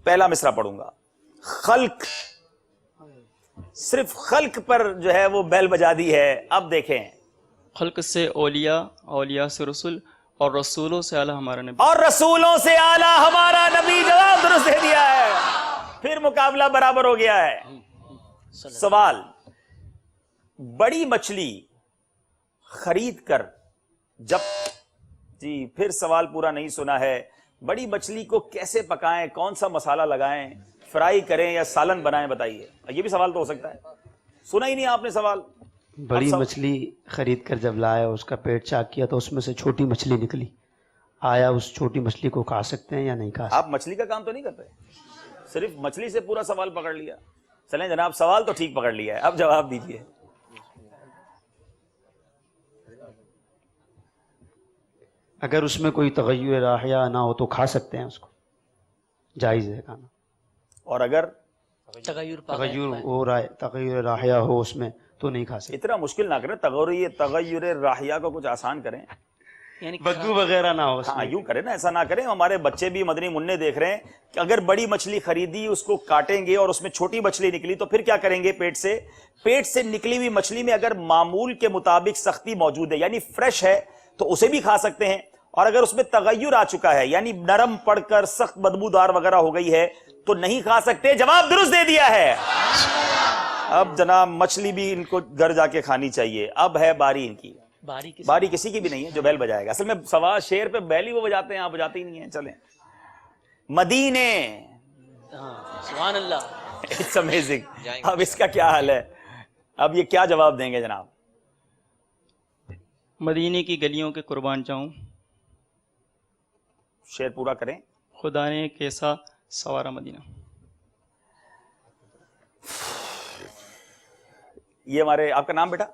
پہلا مصرع پڑھوں گا. خلق، صرف خلق پر جو ہے وہ بیل بجا دی ہے. اب دیکھیں، خلق سے اولیاء، اولیاء سے رسول، اور رسولوں سے اعلیٰ ہمارا نبی. اور رسولوں سے اعلیٰ ہمارا نبی. جواب درست دے دیا ہے. پھر مقابلہ برابر ہو گیا ہے. سوال، بڑی مچھلی خرید کر جب، جی پھر سوال پورا نہیں سنا ہے. بڑی مچھلی کو کیسے پکائیں، کون سا مسالہ لگائیں، فرائی کریں یا سالن بنائیں، بتائیے. یہ بھی سوال تو ہو سکتا ہے. سنا ہی نہیں آپ نے سوال. بڑی مچھلی خرید کر جب لایا، اس کا پیٹ چاک کیا تو اس میں سے چھوٹی مچھلی نکلی. آیا اس چھوٹی مچھلی کو کھا سکتے ہیں یا نہیں کھا سکتے؟ آپ مچھلی کا کام تو نہیں کرتے، صرف مچھلی سے پورا سوال پکڑ لیا. چلیں جناب، سوال تو ٹھیک پکڑ لیا ہے. اب جواب دیجیے. اگر اس میں کوئی تغیر راحیہ نہ ہو تو کھا سکتے ہیں، اس کو جائز ہے کھانا. اور اگر تغیر راحیہ ہو اس میں تو نہیں کھا سکتے. اتنا مشکل نہ کریں. تغیر راحیہ کو کچھ آسان کریں، بدبو وغیرہ نہ ہو اس ہاں میں. یوں کریں نا، ایسا نہ کریں. ہمارے بچے بھی مدنی منع دیکھ رہے ہیں کہ اگر بڑی مچھلی خریدی، اس کو کاٹیں گے اور اس میں چھوٹی مچھلی نکلی تو پھر کیا کریں گے؟ پیٹ سے نکلی ہوئی مچھلی میں اگر معمول کے مطابق سختی موجود ہے، یعنی فریش ہے، تو اسے بھی کھا سکتے ہیں، اور اگر اس میں تغیر آ چکا ہے یعنی نرم پڑ کر سخت بدبودار وغیرہ ہو گئی ہے تو نہیں کھا سکتے۔ جواب درست دے دیا ہے۔ اب جناب مچھلی بھی ان کو گھر جا کے کھانی چاہیے۔ اب ہے باری ان کی، باری کسی کی بھی نہیں ہے جو بیل بجائے گا۔ اصل میں سوال شیر پہ بیل ہی وہ بجاتے ہیں، آپ بجاتے ہی نہیں ہیں۔ چلیں مدینے، سبحان اللہ، اٹس امیزنگ۔ اب اس کا کیا حال ہے؟ اب یہ کیا جواب دیں گے جناب؟ مدینے کی گلیوں کے قربان جاؤں، شیر پورا کریں۔ خدا نے کیسا سوارا مدینہ۔ یہ ہمارے، آپ کا نام بیٹا؟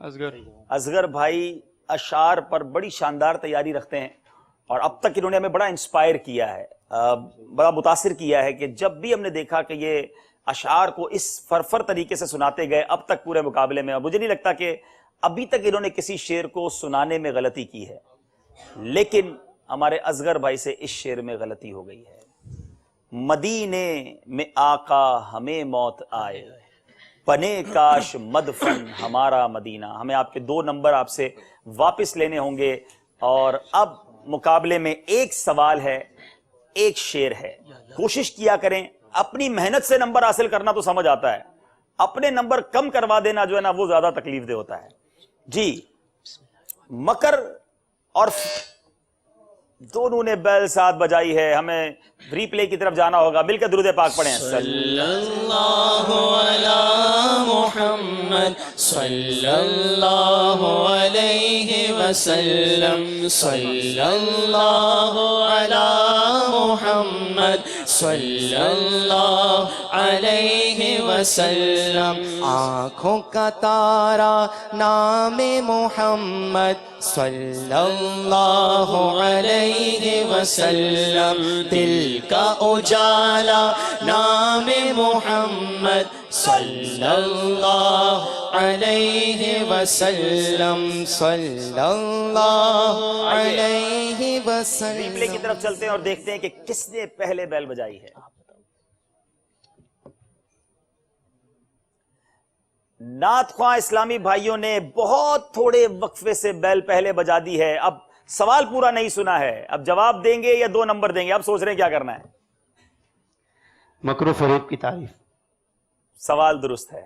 اصغر۔ اصغر بھائی اشعار پر بڑی شاندار تیاری رکھتے ہیں، اور اب تک انہوں نے ہمیں بڑا انسپائر کیا ہے، بڑا متاثر کیا ہے کہ جب بھی ہم نے دیکھا کہ یہ اشعار کو اس فرفر طریقے سے سناتے گئے اب تک پورے مقابلے میں، مجھے نہیں لگتا کہ ابھی تک انہوں نے کسی شعر کو سنانے میں غلطی کی ہے، لیکن ہمارے اصغر بھائی سے اس شعر میں غلطی ہو گئی ہے۔ مدینے میں آقا ہمیں موت آئے، پنے کاش مدفن ہمارا مدینہ۔ ہمیں آپ کے 2 نمبر آپ سے واپس لینے ہوں گے، اور اب مقابلے میں ایک سوال ہے، ایک شعر ہے۔ کوشش کیا کریں، اپنی محنت سے نمبر حاصل کرنا تو سمجھ آتا ہے، اپنے نمبر کم کروا دینا جو ہے نا وہ زیادہ تکلیف دہ ہوتا ہے۔ جی مکر اور دونوں نے بیل ساتھ بجائی ہے، ہمیں ری پلے کی طرف جانا ہوگا، مل کے درود پاک پڑھیں۔ صلی اللہ علی محمد صلی اللہ علیہ وسلم، صلی اللہ علی محمد صلی اللہ علیہ وسلم۔ آنکھوں کا تارا نام محمد صلی اللہ علیہ وسلم، دل کا اجالا نام محمد صلی اللہ علیہ وسلم، صلی اللہ علیہ وسلم۔ ریپلے کی طرف چلتے ہیں اور دیکھتے ہیں کہ کس نے پہلے بیل بجائی ہے۔ نعت خواں اسلامی بھائیوں نے بہت تھوڑے وقفے سے بیل پہلے بجا دی ہے۔ اب سوال پورا نہیں سنا ہے، اب جواب دیں گے یا 2 نمبر دیں گے؟ اب سوچ رہے ہیں کیا کرنا ہے۔ مکر و فریب کی تعریف۔ سوال درست ہے۔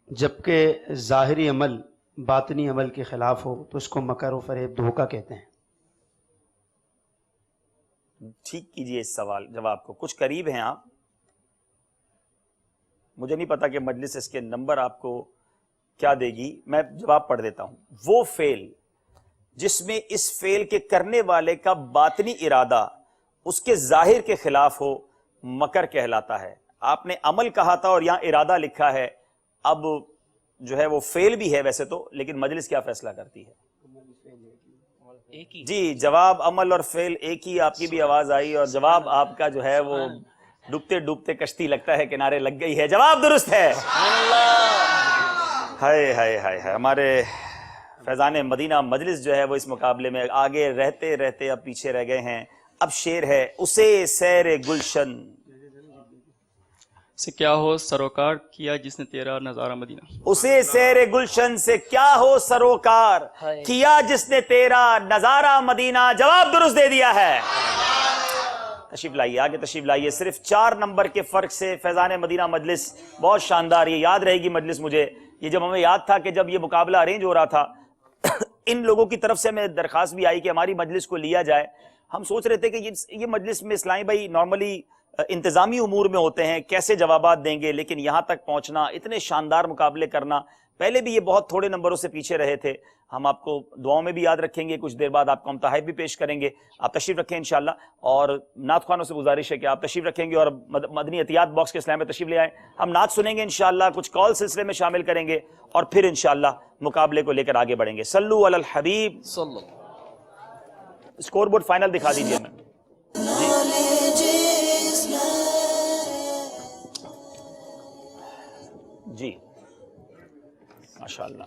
جبکہ ظاہری عمل باطنی عمل کے خلاف ہو تو اس کو مکر و فریب دھوکہ کہتے ہیں۔ ٹھیک کیجئے اس سوال جواب کو، کچھ قریب ہیں آپ۔ مجھے نہیں پتا کہ مجلس اس کے نمبر آپ کو کیا دے گی، میں جواب پڑھ دیتا ہوں۔ وہ فعل جس میں اس فعل کے کرنے والے کا باطنی ارادہ اس کے ظاہر کے خلاف ہو مکر کہلاتا ہے۔ آپ نے عمل کہا تھا اور یہاں ارادہ لکھا ہے، اب جو ہے وہ فعل بھی ہے ویسے تو، لیکن مجلس کیا فیصلہ کرتی ہے؟ جی جواب عمل اور فعل ایک ہی، آپ کی بھی آواز آئی، اور جواب آپ کا جو ہے وہ ڈوبتے ڈوبتے کشتی لگتا ہے کنارے لگ گئی ہے۔ جواب درست ہے۔ ہائے ہائے ہائے، ہمارے فیضان مدینہ مجلس جو ہے وہ اس مقابلے میں آگے رہتے رہتے اب پیچھے رہ گئے ہیں۔ اب شعر ہے، اسے سیر گلشن سے کیا ہو سروکار کیا جس نے تیرا نظارہ مدینہ۔ اسے سیر گلشن سے کیا ہو سروکار کیا جس نے تیرا نظارہ مدینہ۔ جواب درست دے دیا ہے۔ تشریف لائیے، آگے تشریف لائیے۔ صرف 4 نمبر کے فرق سے فیضان مدینہ مجلس بہت شاندار، یہ یاد رہے گی مجلس مجھے، یہ جب ہمیں یاد تھا کہ جب یہ مقابلہ ارینج ہو رہا تھا ان لوگوں کی طرف سے ہمیں درخواست بھی آئی کہ ہماری مجلس کو لیا جائے۔ ہم سوچ رہے تھے کہ یہ مجلس میں اسلامی بھائی نارملی انتظامی امور میں ہوتے ہیں، کیسے جوابات دیں گے، لیکن یہاں تک پہنچنا، اتنے شاندار مقابلے کرنا، پہلے بھی یہ بہت تھوڑے نمبروں سے پیچھے رہے تھے۔ ہم آپ کو دعاؤں میں بھی یاد رکھیں گے، کچھ دیر بعد آپ کو ہم تحائف بھی پیش کریں گے۔ آپ تشریف رکھیں انشاءاللہ، اور نعت خوانوں سے گزارش ہے کہ آپ تشریف رکھیں گے اور مدنی عطیات باکس کے اسلام میں تشریف لے آئیں۔ ہم نعت سنیں گے انشاءاللہ، کچھ کال سلسلے میں شامل کریں گے، اور پھر انشاءاللہ مقابلے کو لے کر آگے بڑھیں گے۔ صلو علی الحبیب۔ اسکور بورڈ فائنل دکھا دیجیے ہمیں۔ جی ماشاءاللہ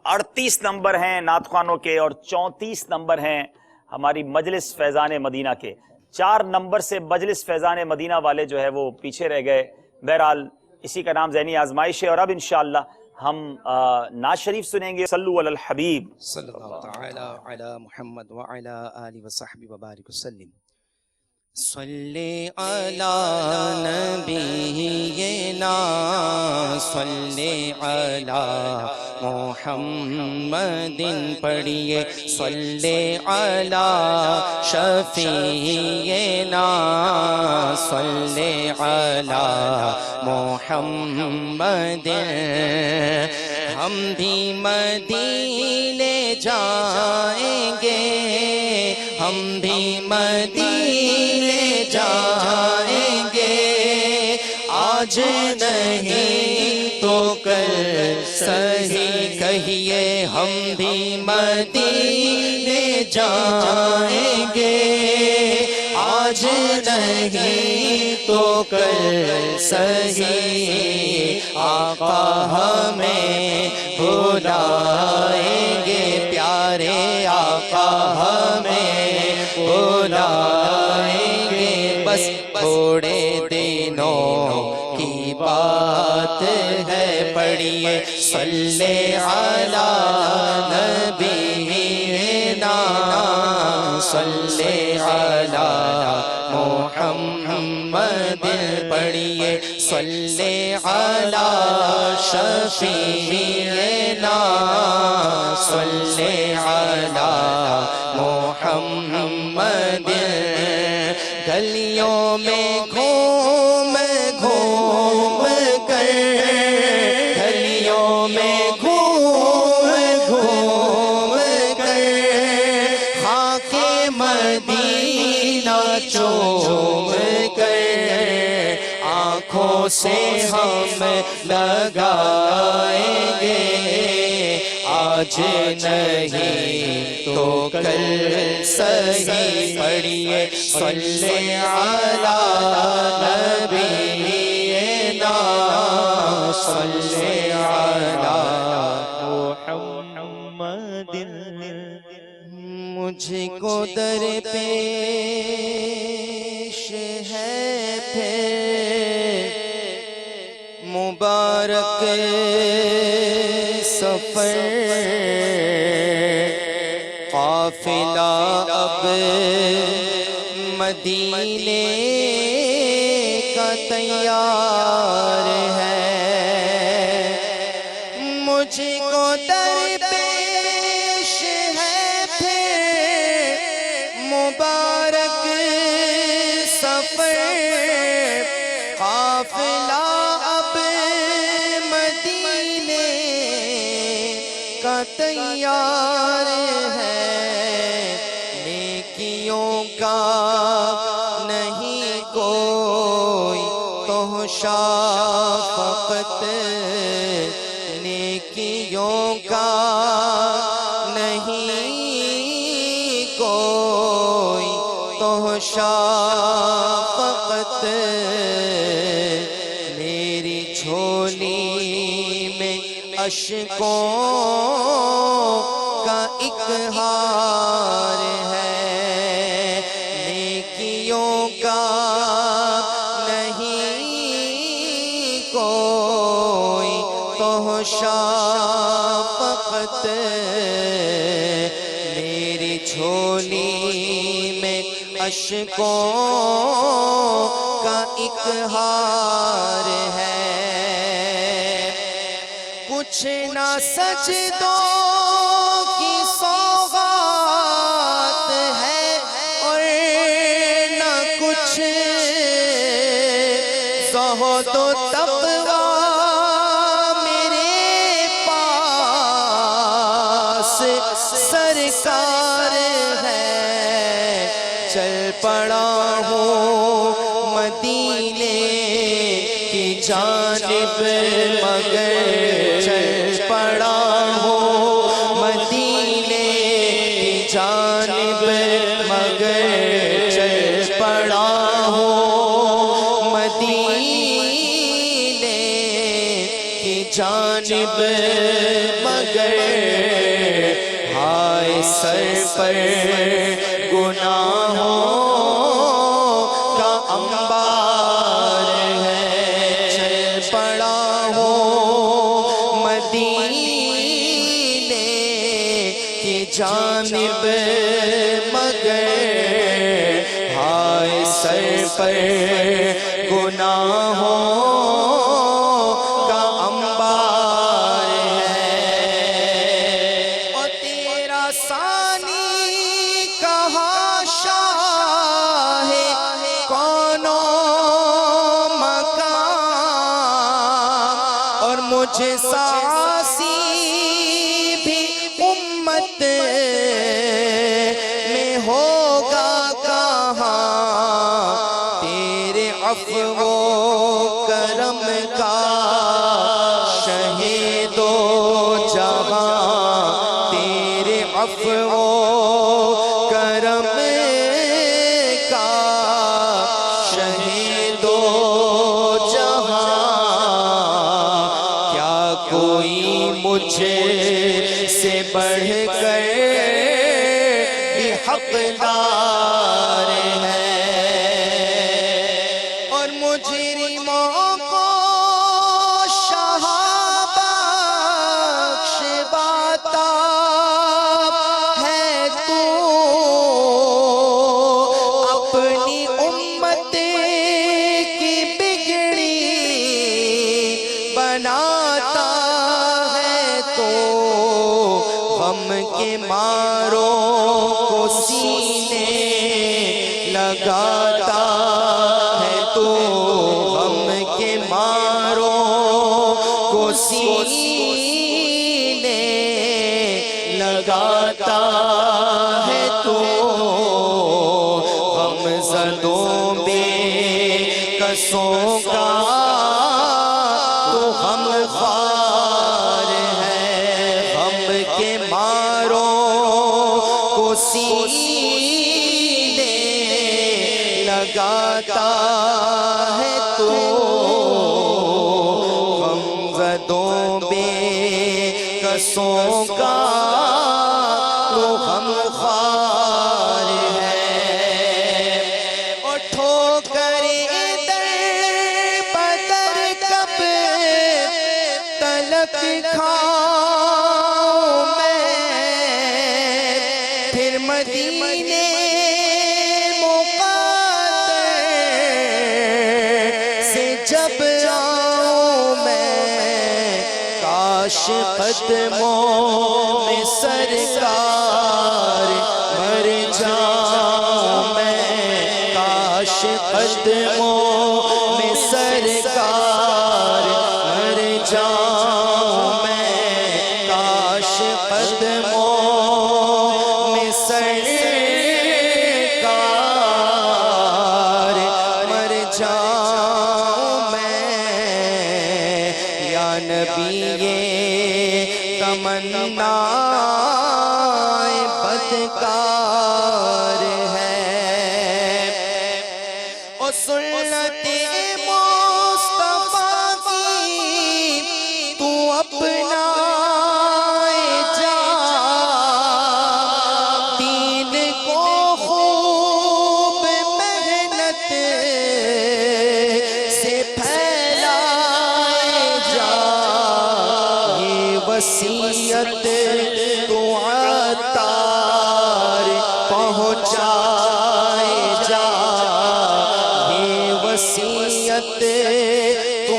38 نمبر ہیں نعت خوانوں کے اور 34 نمبر ہیں ہماری مجلس فیضان مدینہ کے۔ 4 نمبر سے مجلس فیضان مدینہ والے جو ہے وہ پیچھے رہ گئے۔ بہرحال اسی کا نام ذہنی آزمائش ہے، اور اب انشاءاللہ ہم نعت شریف سنیں گے. صلو علی الحبیب. صلی اللہ تعالی علی محمد وعلی آلہ وصحبہ وبارک وسلم. صلی علی نبینا صلی علی محمد پڑھیے. صلی علی شفیعنا صلی علی محمد. ہم بھی مدینے جائیں گے, ہم بھی مدینے جائیں گے, آج نہیں تو کل صحیح کہیے. ہم بھی مدینے جائیں گے, آج نہیں تو کل صحیح. آقا ہمیں بلائیں گے, پیارے آقا ہمیں بلائیں گے. بس تھوڑے دنوں کی بات ہے, پڑھیے صلی علی نبینا صلی علی محمد. پڑھیے صلی علی شفیعنا صلی علی محمد. گلیوں میں گھوم گھوم کر, گلیوں میں گھوم گھوم کر, خاک مدینہ چوم کر, آنکھوں سے ہم لگائیں گے. آج نہیں تو کل صحیح. پڑھیے صلی علی نبینا صلی علی محمد. مجھ کو در پیش ہے پھر مبارک سفر, قافلہ اب مدینے کا تیار ہے. مجھ کو درپیش ہے پھر مبارک سفر, قافلہ اب مدینے کا تیار ہے. نیکیوں کا نہیں کوئی تحشا فقط, نیکیوں کا نہیں کوئی تحشا فقط. میری جھولی میں اشکوں کا ایک ہار ہے, نیکیوں کا نہیں کوئی تحشا فقط. میری جھولی میں اشکوں کا ایک ہار ہے. کچھ نہ سجدوں کی سوغات ہے اور نہ کچھ زہد و تقویٰ میرے پاس سرکار ہے. چل پڑا ہوں مدینے کی جانب مگر چل پڑا ہوں مدینے کی جانب مگر چل پڑا ہوں مدینے کی جانب مگر ہائے سر پر گناہوں کا انبار ہے. چل پڑا ہوں سر پر گناہوں کا انبار ہے، اور تیرا ثانی کہاں شاہ کون و مکان، اور مجھے ساسی بھی امت میں ہوگا کہاں، تیرے عفو و کرم کا شہید و جہاں، تیرے عفو و کرم کا شہید و جہاں، کیا کوئی مجھے سے بڑھ کر بھی حقدار ہے، اور مجرموں کو شاہ بخش باتاب ہے تو، اپنی امت کی بگڑی بناتا ہے تو، غم کے ماروں کو سینے لگاتا ہے تو، غم کے ماروں کو سینے لگاتا ہے تو، غم زدوں بے کسوں کا تو غم خوار ہے، غم کے ماروں کو سینے لگاتا ہے تو، غم زدوں بے کسوں کا تو غم خوار ہے، اور ٹھوکریں در بدر کب تلک کھاؤں میں، پھر مدینے مقدس سے جب آؤں میں، کاش قدموں میں سرکار مر جاؤں میں، کاش قدموں میں سرکار مر جاؤں میں، کاش قدموں میں سرکار مر جاؤں میں، یا نبی یہ تمنا بدکار ہے، اور سنت مصطفیٰ کی تو اپنا جا، دین کو خوب محنت سے پھیلائے جا، یہ وصیت تو عطار پہنچائے جا، یہ وصیت تو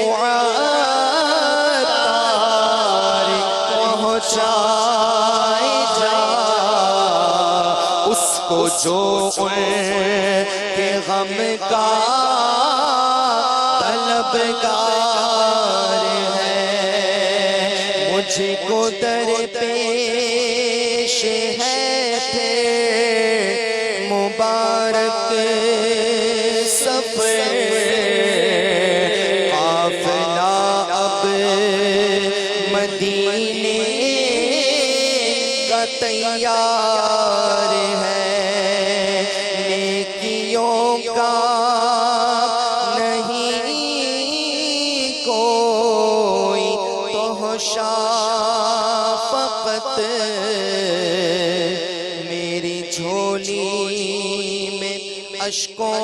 عطار پہنچائے جا، اس کو جو ان کے غم کا طلبگار ہے، مجھ کو درپیش ہے پھر مبارک سفر، قافلہ اب مدینے کا تیار ہے، نیکیوں کا نہیں کوئی توشا، فقط میری جھولی میں اشکوں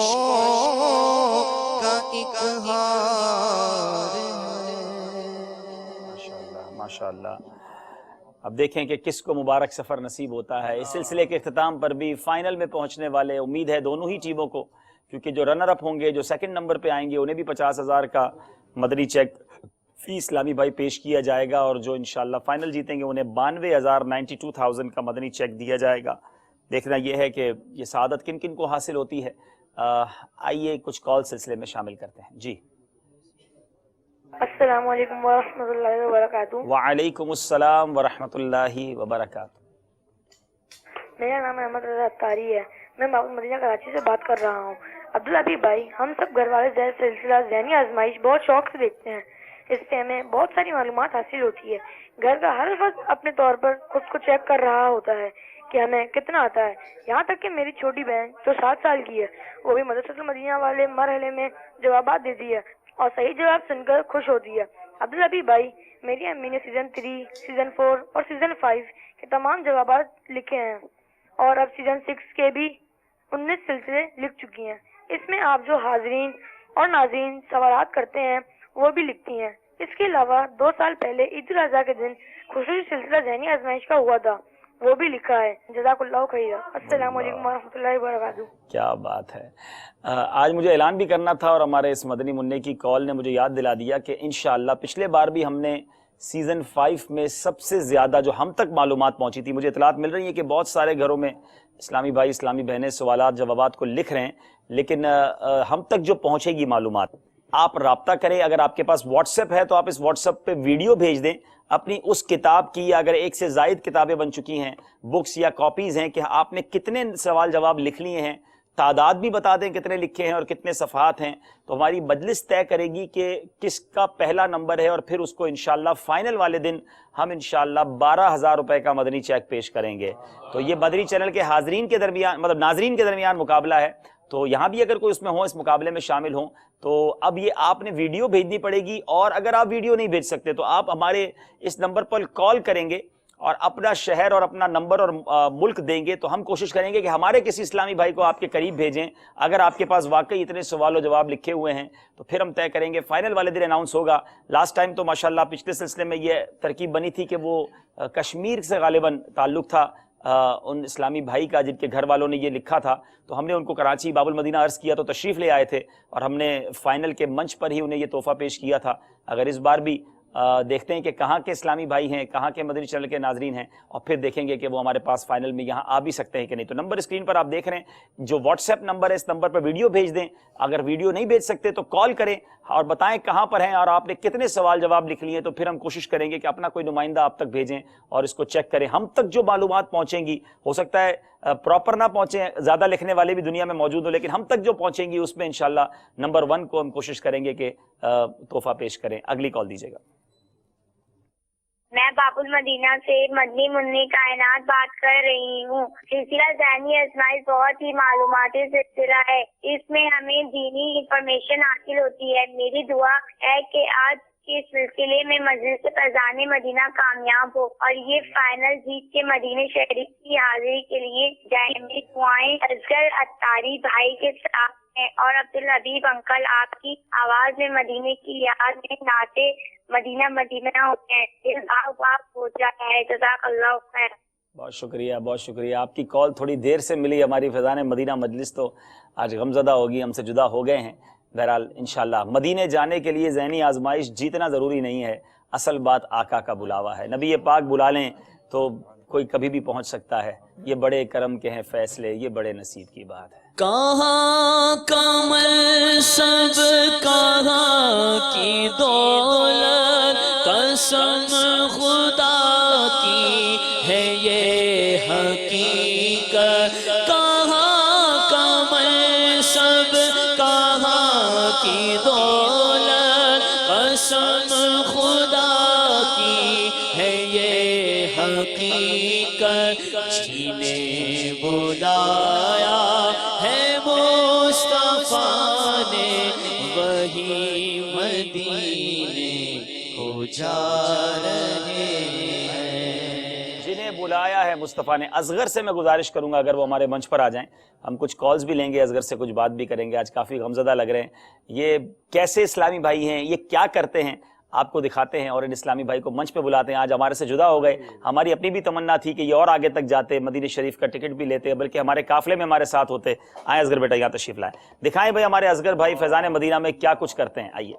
کا ایک ہار ہے۔ ماشاءاللہ۔ اب دیکھیں کہ کس کو مبارک سفر نصیب ہوتا ہے۔ اس سلسلے کے اختتام پر بھی فائنل میں پہنچنے والے، امید ہے دونوں ہی ٹیموں کو، کیونکہ جو رنر اپ ہوں گے، جو سیکنڈ نمبر پہ آئیں گے، انہیں بھی 50,000 کا مدنی چیک فی اسلامی بھائی پیش کیا جائے گا، اور جو انشاءاللہ فائنل جیتیں گے انہیں 92,000 کا مدنی چیک دیا جائے گا۔ دیکھنا یہ ہے کہ یہ سعادت کن کن کو حاصل ہوتی ہے۔ آئیے کچھ کال سلسلے میں شامل کرتے ہیں۔ جی السلام علیکم ورحمۃ اللہ وبرکاتہ۔ وعلیکم السلام ورحمۃ اللہ وبرکاتہ۔ میرا نام احمد رضا اتاری ہے، میں باب المدینہ کراچی سے بات کر رہا ہوں۔ عبدالحبیب بھائی، ہم سب گھر والے سلسلہ ذہنی آزمائش بہت شوق سے دیکھتے ہیں، اس سے ہمیں بہت ساری معلومات حاصل ہوتی ہے۔ گھر کا ہر فرد اپنے طور پر خود کو چیک کر رہا ہوتا ہے کہ ہمیں کتنا آتا ہے، یہاں تک کہ میری چھوٹی بہن جو 7 سال کی ہے، وہ بھی مدرسۃ المدینہ والے مرحلے میں جوابات دیتی ہے اور صحیح جواب سن کر خوش ہوتی ہے۔ عبدالحبیب بھائی، میری امی نے سیزن 3، سیزن 4 اور سیزن 5 کے تمام جوابات لکھے ہیں، اور اب سیزن 6 کے بھی 19 سلسلے لکھ چکی ہیں۔ اس میں آپ جو حاضرین اور ناظرین سوالات کرتے ہیں وہ بھی لکھتی ہیں۔ اس کے علاوہ 2 سال پہلے عید الاضحیٰ کے دن خصوصی سلسلہ ذہنی آزمائش کا ہوا تھا، وہ بھی لکھا ہے۔ جزاک اللہ خیر۔ السلام علیکم ورحمۃ اللہ وبرکاتہ۔ کیا بات ہے۔ آج مجھے اعلان بھی کرنا تھا، اور ہمارے اس مدنی منع کی کال نے مجھے یاد دلا دیا کہ انشاءاللہ پچھلے بار بھی ہم نے سیزن 5 میں سب سے زیادہ جو ہم تک معلومات پہنچی تھی، مجھے اطلاعات مل رہی ہیں کہ بہت سارے گھروں میں اسلامی بھائی اسلامی بہنیں سوالات جوابات کو لکھ رہے ہیں، لیکن ہم تک جو پہنچے گی معلومات، آپ رابطہ کریں۔ اگر آپ کے پاس واٹس ایپ ہے تو آپ اس واٹس ایپ پہ ویڈیو بھیج دیں اپنی اس کتاب کی، اگر 1 سے زائد کتابیں بن چکی ہیں، بکس یا کاپیز ہیں، کہ آپ نے کتنے سوال جواب لکھ لیے ہیں، تعداد بھی بتا دیں کتنے لکھے ہیں اور کتنے صفحات ہیں، تو ہماری مجلس طے کرے گی کہ کس کا پہلا نمبر ہے، اور پھر اس کو انشاءاللہ فائنل والے دن ہم انشاءاللہ 12,000 روپے کا مدنی چیک پیش کریں گے۔ تو یہ مدنی چینل کے حاضرین کے درمیان، مطلب ناظرین کے درمیان مقابلہ ہے، تو یہاں بھی اگر کوئی اس میں ہو، اس مقابلے میں شامل ہوں، تو اب یہ آپ نے ویڈیو بھیجنی پڑے گی، اور اگر آپ ویڈیو نہیں بھیج سکتے تو آپ ہمارے اس نمبر پر کال کریں گے اور اپنا شہر اور اپنا نمبر اور ملک دیں گے، تو ہم کوشش کریں گے کہ ہمارے کسی اسلامی بھائی کو آپ کے قریب بھیجیں۔ اگر آپ کے پاس واقعی اتنے سوال و جواب لکھے ہوئے ہیں تو پھر ہم طے کریں گے، فائنل والے دن اناؤنس ہوگا۔ لاسٹ ٹائم تو ماشاءاللہ پچھلے سلسلے میں یہ ترکیب بنی تھی کہ وہ کشمیر سے غالباً تعلق تھا ان اسلامی بھائی کا جن کے گھر والوں نے یہ لکھا تھا، تو ہم نے ان کو کراچی باب المدینہ عرض کیا تو تشریف لے آئے تھے، اور ہم نے فائنل کے منچ پر ہی انہیں یہ تحفہ پیش کیا تھا۔ اگر اس بار بھی دیکھتے ہیں کہ کہاں کے اسلامی بھائی ہیں، کہاں کے مدنی چینل کے ناظرین ہیں، اور پھر دیکھیں گے کہ وہ ہمارے پاس فائنل میں یہاں آ بھی سکتے ہیں کہ نہیں۔ تو نمبر اسکرین پر آپ دیکھ رہے ہیں، جو واٹس ایپ نمبر ہے اس نمبر پر ویڈیو بھیج دیں، اگر ویڈیو نہیں بھیج سکتے تو کال کریں اور بتائیں کہاں پر ہیں اور آپ نے کتنے سوال جواب لکھ لیے، تو پھر ہم کوشش کریں گے کہ اپنا کوئی نمائندہ آپ تک بھیجیں اور اس کو چیک کریں۔ ہم تک جو معلومات پہنچیں گی، ہو سکتا ہے پراپر نہ پہنچیں، زیادہ لکھنے والے بھی دنیا میں موجود ہوں، لیکن ہم تک جو پہنچیں گی اس میں انشاءاللہ نمبر 1 کو ہم کوشش کریں گے کہ تحفہ پیش کریں۔ اگلی کال دیجیے گا۔ میں باب المدینہ سے مدنی منی کائنات بات کر رہی ہوں۔ سلسلہ ذہنی آزمائش بہت ہی معلوماتی سلسلہ ہے، اس میں ہمیں دینی انفارمیشن حاصل ہوتی ہے۔ میری دعا ہے کہ آج کے سلسلے میں مجلس فیضان مدینہ کامیاب ہو اور یہ فائنل جیت کے مدینہ شریف کی حاضری کے لیے جائیں۔ میری دعائیں اصغر اتاری بھائی کے ساتھ ہیں، اور عبدالحبیب انکل آپ کی آواز میں مدینے کی یاد میں نعتِ مدینہ مدینہ ہوتے ہیں، دل باغ ہو جاتا ہے۔ جزاک اللہ خیر۔ بہت شکریہ، بہت شکریہ۔ آپ کی کال تھوڑی دیر سے ملی، ہماری فیضان مدینہ مجلس تو آج غمزدہ ہوگی، ہم سے جدا ہو گئے ہیں۔ بہرحال انشاءاللہ مدینے جانے کے لیے ذہنی آزمائش جیتنا ضروری نہیں ہے، اصل بات آقا کا بلاوا ہے۔ نبی پاک بلا لیں تو کوئی کبھی بھی پہنچ سکتا ہے۔ یہ بڑے کرم کے ہیں فیصلے، یہ بڑے نصیب کی بات ہے۔ کہاں کمل سب کہاں کی دولت، قسم خدا کی ہے یہ حقیقت۔ کہاں کمل سب کہاں کی دولت، قسم خدا کی ہے یہ حقیقت۔ جنہیں بلایا ہے مصطفیٰ نے وہی مدینے کو جا رہے ہیں۔ جنہیں بلایا ہے مصطفیٰ نے۔ اصغر سے میں گزارش کروں گا اگر وہ ہمارے منچ پر آ جائیں، ہم کچھ کالز بھی لیں گے، اصغر سے کچھ بات بھی کریں گے۔ آج کافی غمزدہ لگ رہے ہیں، یہ کیسے اسلامی بھائی ہیں، یہ کیا کرتے ہیں، آپ کو دکھاتے ہیں اور ان اسلامی بھائی کو منچ پہ بلاتے ہیں. آج ہمارے سے جدا ہو گئے. ہماری اپنی بھی تمنا تھی کہ یہ اور آگے تک جاتے, مدینہ شریف کا ٹکٹ بھی لیتے, بلکہ ہمارے قافلے میں ہمارے ساتھ ہوتے. آئیں اصغر بیٹا یہاں تشریف لائیں, دکھائیں بھائی ہمارے اصغر بھائی فیضان مدینہ میں کیا کچھ کرتے ہیں. آئیے.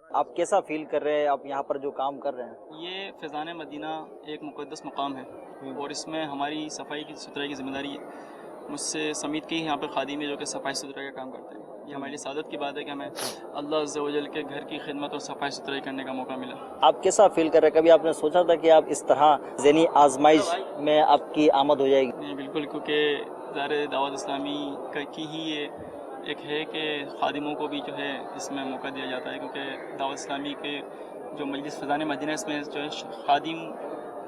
آپ کیسا فیل کر رہے ہیں, آپ یہاں پر جو کام کر رہے ہیں؟ یہ فیضان مدینہ ایک مقدس مقام ہے اور اس میں ہماری صفائی کی ستھرائی کی ذمہ داری ہے. مجھ سے سمیت کے ہی یہاں پہ خادم ہے جو کہ صفائی ستھرائی کا کام کرتے ہیں. یہ ہماری لیے سعادت کی بات ہے کہ ہمیں اللہ عز و جل کے گھر کی خدمت اور صفائی ستھرائی کرنے کا موقع ملا. آپ کیسا فیل کر رہے ہیں؟ کبھی آپ نے سوچا تھا کہ آپ اس طرح ذہنی آزمائش میں آپ کی آمد ہو جائے گی؟ نہیں بالکل, کیونکہ ظاہر دعوت اسلامی کی ہی یہ ایک ہے کہ خادموں کو بھی جو ہے اس میں موقع دیا جاتا ہے, کیونکہ دعوت اسلامی کے جو مجلس فیضان مدینہ اس میں جو ہے خادم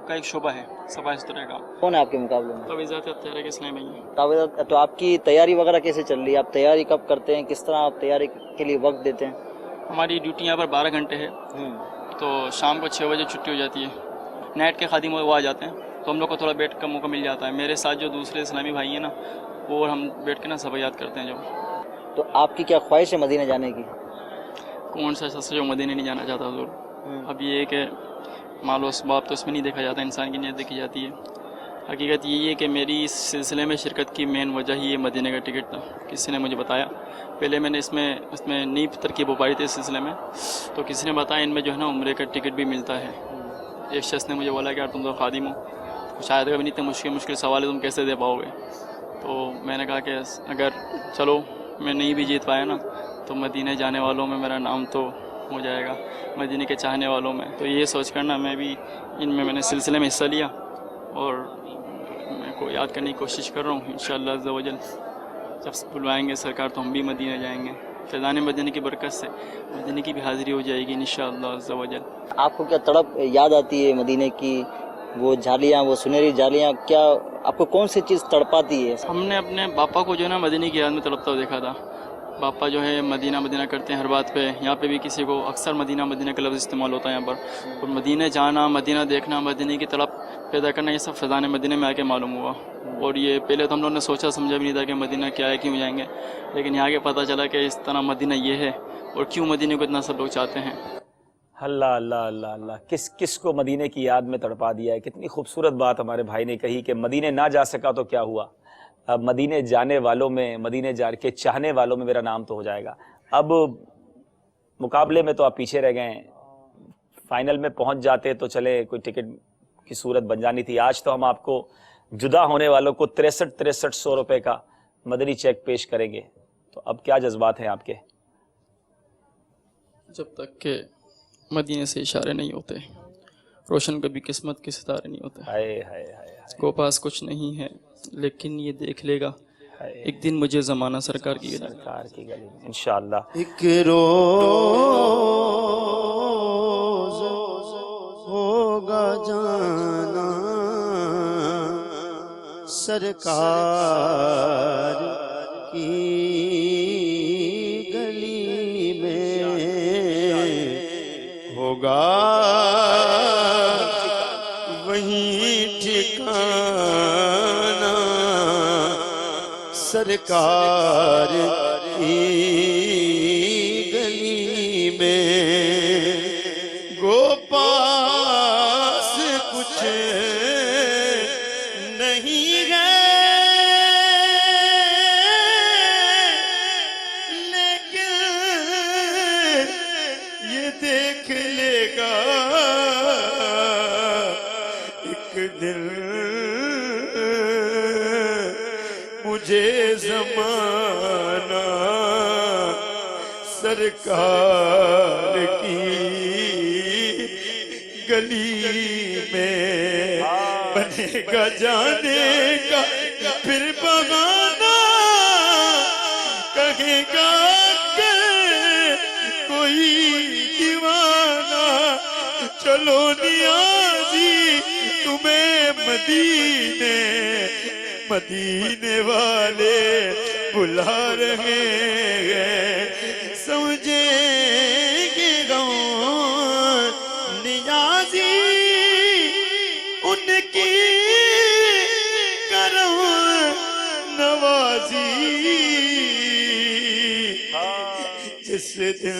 کا ایک شعبہ ہے صفائی ستھرائی کا. کون ہے آپ کے مقابلے میں؟ تویزات تحریک اسلامی ہے. تو آپ کی تیاری وغیرہ کیسے چل رہی ہے؟ آپ تیاری کب کرتے ہیں, کس طرح آپ تیاری کے لیے وقت دیتے ہیں؟ ہماری ڈیوٹی یہاں پر 12 گھنٹے ہے, تو شام کو 6 بجے چھٹی ہو جاتی ہے. نائٹ کے خادم وہ آ جاتے ہیں تو ہم لوگ کو تھوڑا بیٹھ کا موقع مل جاتا ہے. میرے ساتھ جو دوسرے اسلامی بھائی ہیں نا, وہ ہم بیٹھ کے نا صفائیات کرتے ہیں. جو تو آپ کی کیا خواہش ہے مدینہ جانے کی؟ کون سا شخص جو مدینہ نہیں جانا چاہتا حضور. اب یہ ہے کہ مال و اسباب تو اس میں نہیں دیکھا جاتا, انسان کی نیت دیکھی جاتی ہے. حقیقت یہی ہے کہ میری اس سلسلے میں شرکت کی مین وجہ ہی یہ مدینہ کا ٹکٹ تھا. کسی نے مجھے بتایا, پہلے میں نے اس میں نئی ترکیب ہو پائی تھی اس سلسلے میں, تو کسی نے بتایا ان میں جو ہے نا عمرے کا ٹکٹ بھی ملتا ہے. ایک شخص نے مجھے بولا کہ یار تم تو خادم ہو, شاید کبھی نہیں اتنے مشکل سوال ہے, تم کیسے دے پاؤ گے. تو میں نے کہا کہ اگر چلو میں نہیں بھی جیت پایا نا, تو مدینہ جانے والوں میں میرا نام تو ہو جائے گا, مدینہ کے چاہنے والوں میں. تو یہ سوچ کر نا میں بھی میں نے سلسلے میں حصہ لیا اور میں کو یاد کرنے کی کوشش کر رہا ہوں. انشاءاللہ عز و جل جب بلوائیں گے سرکار تو ہم بھی مدینہ جائیں گے. فیضان مدینہ کی برکت سے مدینہ کی بھی حاضری ہو جائے گی انشاءاللہ عز و جل. آپ کو کیا تڑپ یاد آتی ہے مدینہ کی, وہ جھالیاں, وہ سنہری جھالیاں, کیا آپ کو کون سی چیز تڑپاتی ہے؟ ہم نے اپنے باپا کو جو ہے نا مدینہ کی یاد میں تڑپتا ہوا دیکھا تھا. باپا جو ہے مدینہ مدینہ کرتے ہیں ہر بات پہ. یہاں پہ بھی کسی کو اکثر مدینہ مدینہ کا لفظ استعمال ہوتا ہے یہاں پر. اور مدینہ جانا, مدینہ دیکھنا, مدینہ کی طلب پیدا کرنا, یہ سب فیضان مدینہ میں آ کے معلوم ہوا. اور یہ پہلے تو ہم لوگوں نے سوچا سمجھا بھی نہیں تھا کہ مدینہ کیا ہے, کیوں جائیں گے, لیکن یہاں کے پتہ چلا کہ اس طرح مدینہ یہ ہے اور کیوں مدینہ کو اتنا سب لوگ چاہتے ہیں. اللہ اللہ اللہ اللہ, کس کو مدینہ کی یاد میں تڑپا دیا ہے. کتنی خوبصورت بات ہمارے بھائی نے کہی کہ مدینہ نہ جا سکا تو کیا ہوا, اب مدینہ جانے والوں میں, مدینہ جا کے چاہنے والوں میں میرا نام تو ہو جائے گا. اب مقابلے میں تو آپ پیچھے رہ گئے ہیں, فائنل میں پہنچ جاتے تو چلے کوئی ٹکٹ کی صورت بن جانی تھی. آج تو ہم آپ کو جدا ہونے والوں کو 63,100 روپے کا مدنی چیک پیش کریں گے. تو اب کیا جذبات ہیں آپ کے؟ جب تک کہ مدینے سے اشارے نہیں ہوتے, روشن کبھی قسمت کے ستارے نہیں ہوتے. ہائے ہائے ہائے, اس کو پاس کچھ نہیں ہے لیکن یہ دیکھ لے گا ایک دن مجھے زمانہ سرکار کی گلی میں انشاءاللہ. ایک روز ہوگا جانا سرکار کی گلی میں, ہوگا وہیں ٹھکانا سرکار کی گلی میں. گو پاس کچھ نہیں ہے لیکن یہ دیکھ لے گا ایک دن مجھے زمانہ سرکار کی گلی میں. بنے گا جانے کا پھر بہانہ, کہے گا کہ کوئی دیوانہ, چلو نیازی تمہیں مدینے والے بلا رہے ہیں. سمجھیں گے غم نیازی ان کی کرم نوازی, جس دن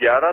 11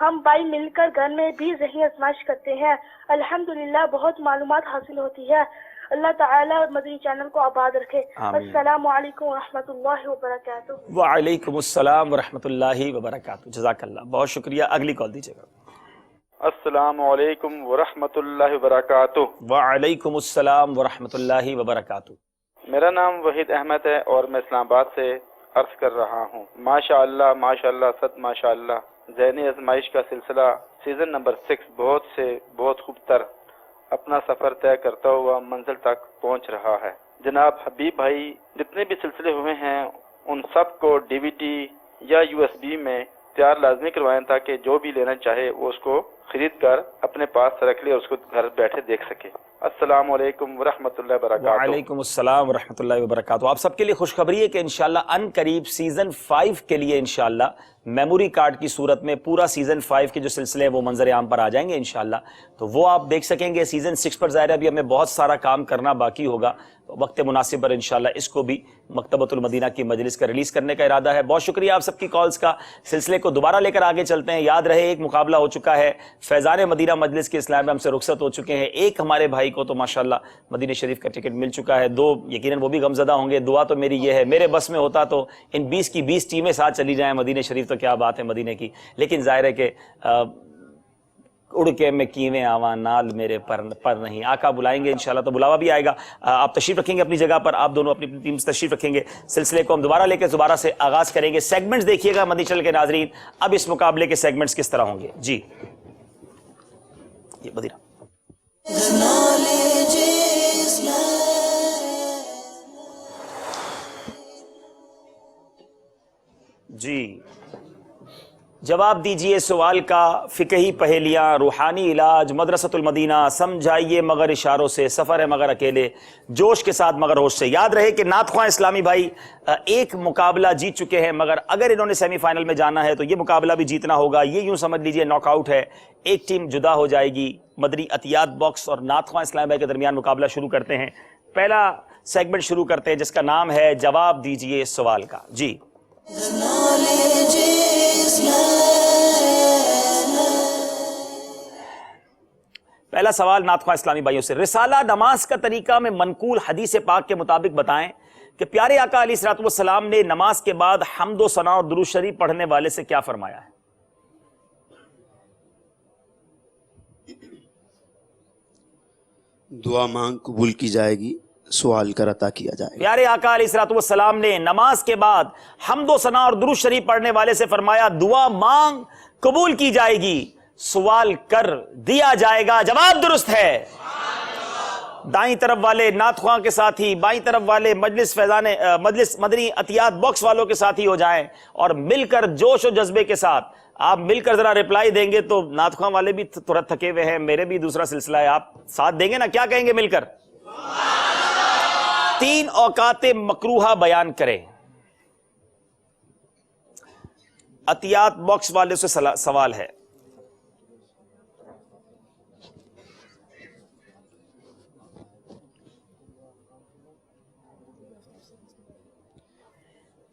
ہم بھائی مل کر گھر میں بھی ذہنی آزمائش کرتے ہیں. الحمدللہ بہت معلومات حاصل ہوتی ہے. اللہ تعالیٰ مدنی چینل کو آباد رکھے. السلام علیکم ورحمۃ اللہ وبرکاتہ. وعلیکم السلام ورحمۃ اللہ وبرکاتہ. جزاک اللہ، بہت شکریہ. اگلی کال دیجیے گا. السلام علیکم ورحمۃ اللہ وبرکاتہ. وعلیکم السلام ورحمۃ اللہ وبرکاتہ. میرا نام وحید احمد ہے اور میں اسلام آباد سے عرض کر رہا ہوں. ماشاء اللہ صد ماشاء اللہ، ذہنی آزمائش کا سلسلہ سیزن نمبر 6 بہت خوب تر اپنا سفر طے کرتا ہوا منزل تک پہنچ رہا ہے. جناب حبیب بھائی جتنے بھی سلسلے ہوئے ہیں ان سب کو DVD یا USB میں تیار لازمی کروائیں تاکہ جو بھی لینا چاہے وہ اس کو خرید کر اپنے پاس رکھ لے اور اس کو گھر بیٹھے دیکھ سکے. السلام علیکم ورحمۃ اللہ وبرکاتہ. وعلیکم السلام ورحمۃ اللہ وبرکاتہ. آپ سب کے لیے خوشخبری ہے کہ انشاءاللہ ان قریب سیزن 5 کے لیے انشاءاللہ میموری کارڈ کی صورت میں پورا سیزن 5 کے جو سلسلے ہیں وہ منظر عام پر آ جائیں گے انشاءاللہ. تو وہ آپ دیکھ سکیں گے. سیزن 6 پر ظاہر ہے ابھی ہمیں بہت سارا کام کرنا باقی ہوگا. وقت مناسب پر انشاءاللہ اس کو بھی مکتبۃ المدینہ کی مجلس کا ریلیز کرنے کا ارادہ ہے. بہت شکریہ آپ سب کی کالز کا. سلسلے کو دوبارہ لے کر آگے چلتے ہیں. یاد رہے ایک مقابلہ ہو چکا ہے. فیضان مدینہ مجلس کے اسلام میں ہم سے رخصت ہو چکے ہیں. ایک ہمارے بھائی کو تو ماشاءاللہ مدینہ شریف کا ٹکٹ مل چکا ہے. 2 یقیناً وہ بھی غمزدہ ہوں گے. دعا تو میری یہ ہے میرے بس میں ہوتا تو ان 20 کی 20 ٹیمیں ساتھ چلی جائیں مدینہ شریف. تو کیا بات ہے مدینہ کی. لیکن ظاہر ہے کہ اڑ کے میں کیویں آواں نال میرے پر نہیں. آقا بلائیں گے انشاءاللہ تو بلاوا بھی آئے گا. آپ تشریف رکھیں گے اپنی جگہ پر. آپ دونوں اپنی ٹیم سے تشریف رکھیں گے. سلسلے کو ہم دوبارہ لے کے دوبارہ سے آغاز کریں گے. سیگمنٹس دیکھیے گا مدنی چینل کے ناظرین. اب اس مقابلے کے سیگمنٹس کس طرح ہوں گے. جی یہ مدینہ جی جواب دیجئے سوال کا. فقہی پہیلیاں، روحانی علاج، مدرسۃ المدینہ، سمجھائیے مگر اشاروں سے، سفر ہے مگر اکیلے، جوش کے ساتھ مگر ہوش سے. یاد رہے کہ نعت خواں اسلامی بھائی ایک مقابلہ جیت چکے ہیں مگر اگر انہوں نے سیمی فائنل میں جانا ہے تو یہ مقابلہ بھی جیتنا ہوگا. یہ یوں سمجھ لیجئے ناک آؤٹ ہے. ایک ٹیم جدا ہو جائے گی. مدنی عطیات باکس اور نعت خواں اسلامی بھائی کے درمیان مقابلہ شروع کرتے ہیں. پہلا سیگمنٹ شروع کرتے ہیں جس کا نام ہے جواب دیجئے سوال کا. جی پہلا سوال نعت خواں اسلامی بھائیوں سے. رسالہ نماز کا طریقہ میں منقول حدیث پاک کے مطابق بتائیں کہ پیارے آقا علیہ الصلوۃ والسلام نے نماز کے بعد حمد و ثنا اور درود شریف پڑھنے والے سے کیا فرمایا ہے؟ دعا مانگ قبول کی جائے گی، سوال کر عطا کیا جائے گا. پیارے آقا علیہ الصلوۃ والسلام نے نماز کے بعد حمد و ثنا اور درود شریف پڑھنے والے سے فرمایا دعا مانگ قبول کی جائے گی، سوال کر دیا جائے گا. جواب درست ہے. دائیں طرف والے نعت خواں کے ساتھی، بائیں طرف والے مجلس مجلس مدنی عطیات باکس والوں کے ساتھی ہو جائیں اور مل کر جوش و جذبے کے ساتھ آپ مل کر ذرا رپلائی دیں گے تو نعت خواں والے بھی تھوڑا تھکے ہوئے ہیں. میرے بھی دوسرا سلسلہ ہے. آپ ساتھ دیں گے نا؟ کیا کہیں گے مل کر؟ 3 اوقات مکروہہ بیان کریں. عطیات باکس والے سے سوال ہے.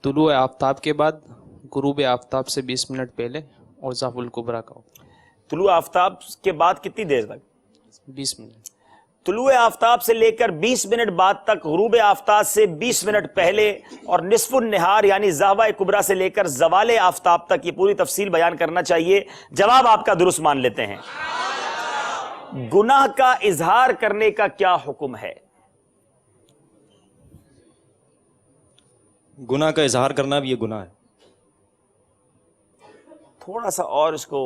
طلوع آفتاب کے بعد، غروب آفتاب سے 20 منٹ پہلے اور ضحو الکبریٰ کا. طلوع آفتاب کے بعد کتنی دیر تک؟ 20 منٹ. طلوع آفتاب سے لے کر 20 منٹ بعد تک، غروب آفتاب سے 20 منٹ پہلے اور نصف النہار یعنی ضحوہ کبریٰ سے لے کر زوال آفتاب تک. یہ پوری تفصیل بیان کرنا چاہیے. جواب آپ کا درست مان لیتے ہیں. گناہ کا اظہار کرنے کا کیا حکم ہے؟ گناہ کا اظہار کرنا بھی یہ گناہ ہے. تھوڑا سا اور اس کو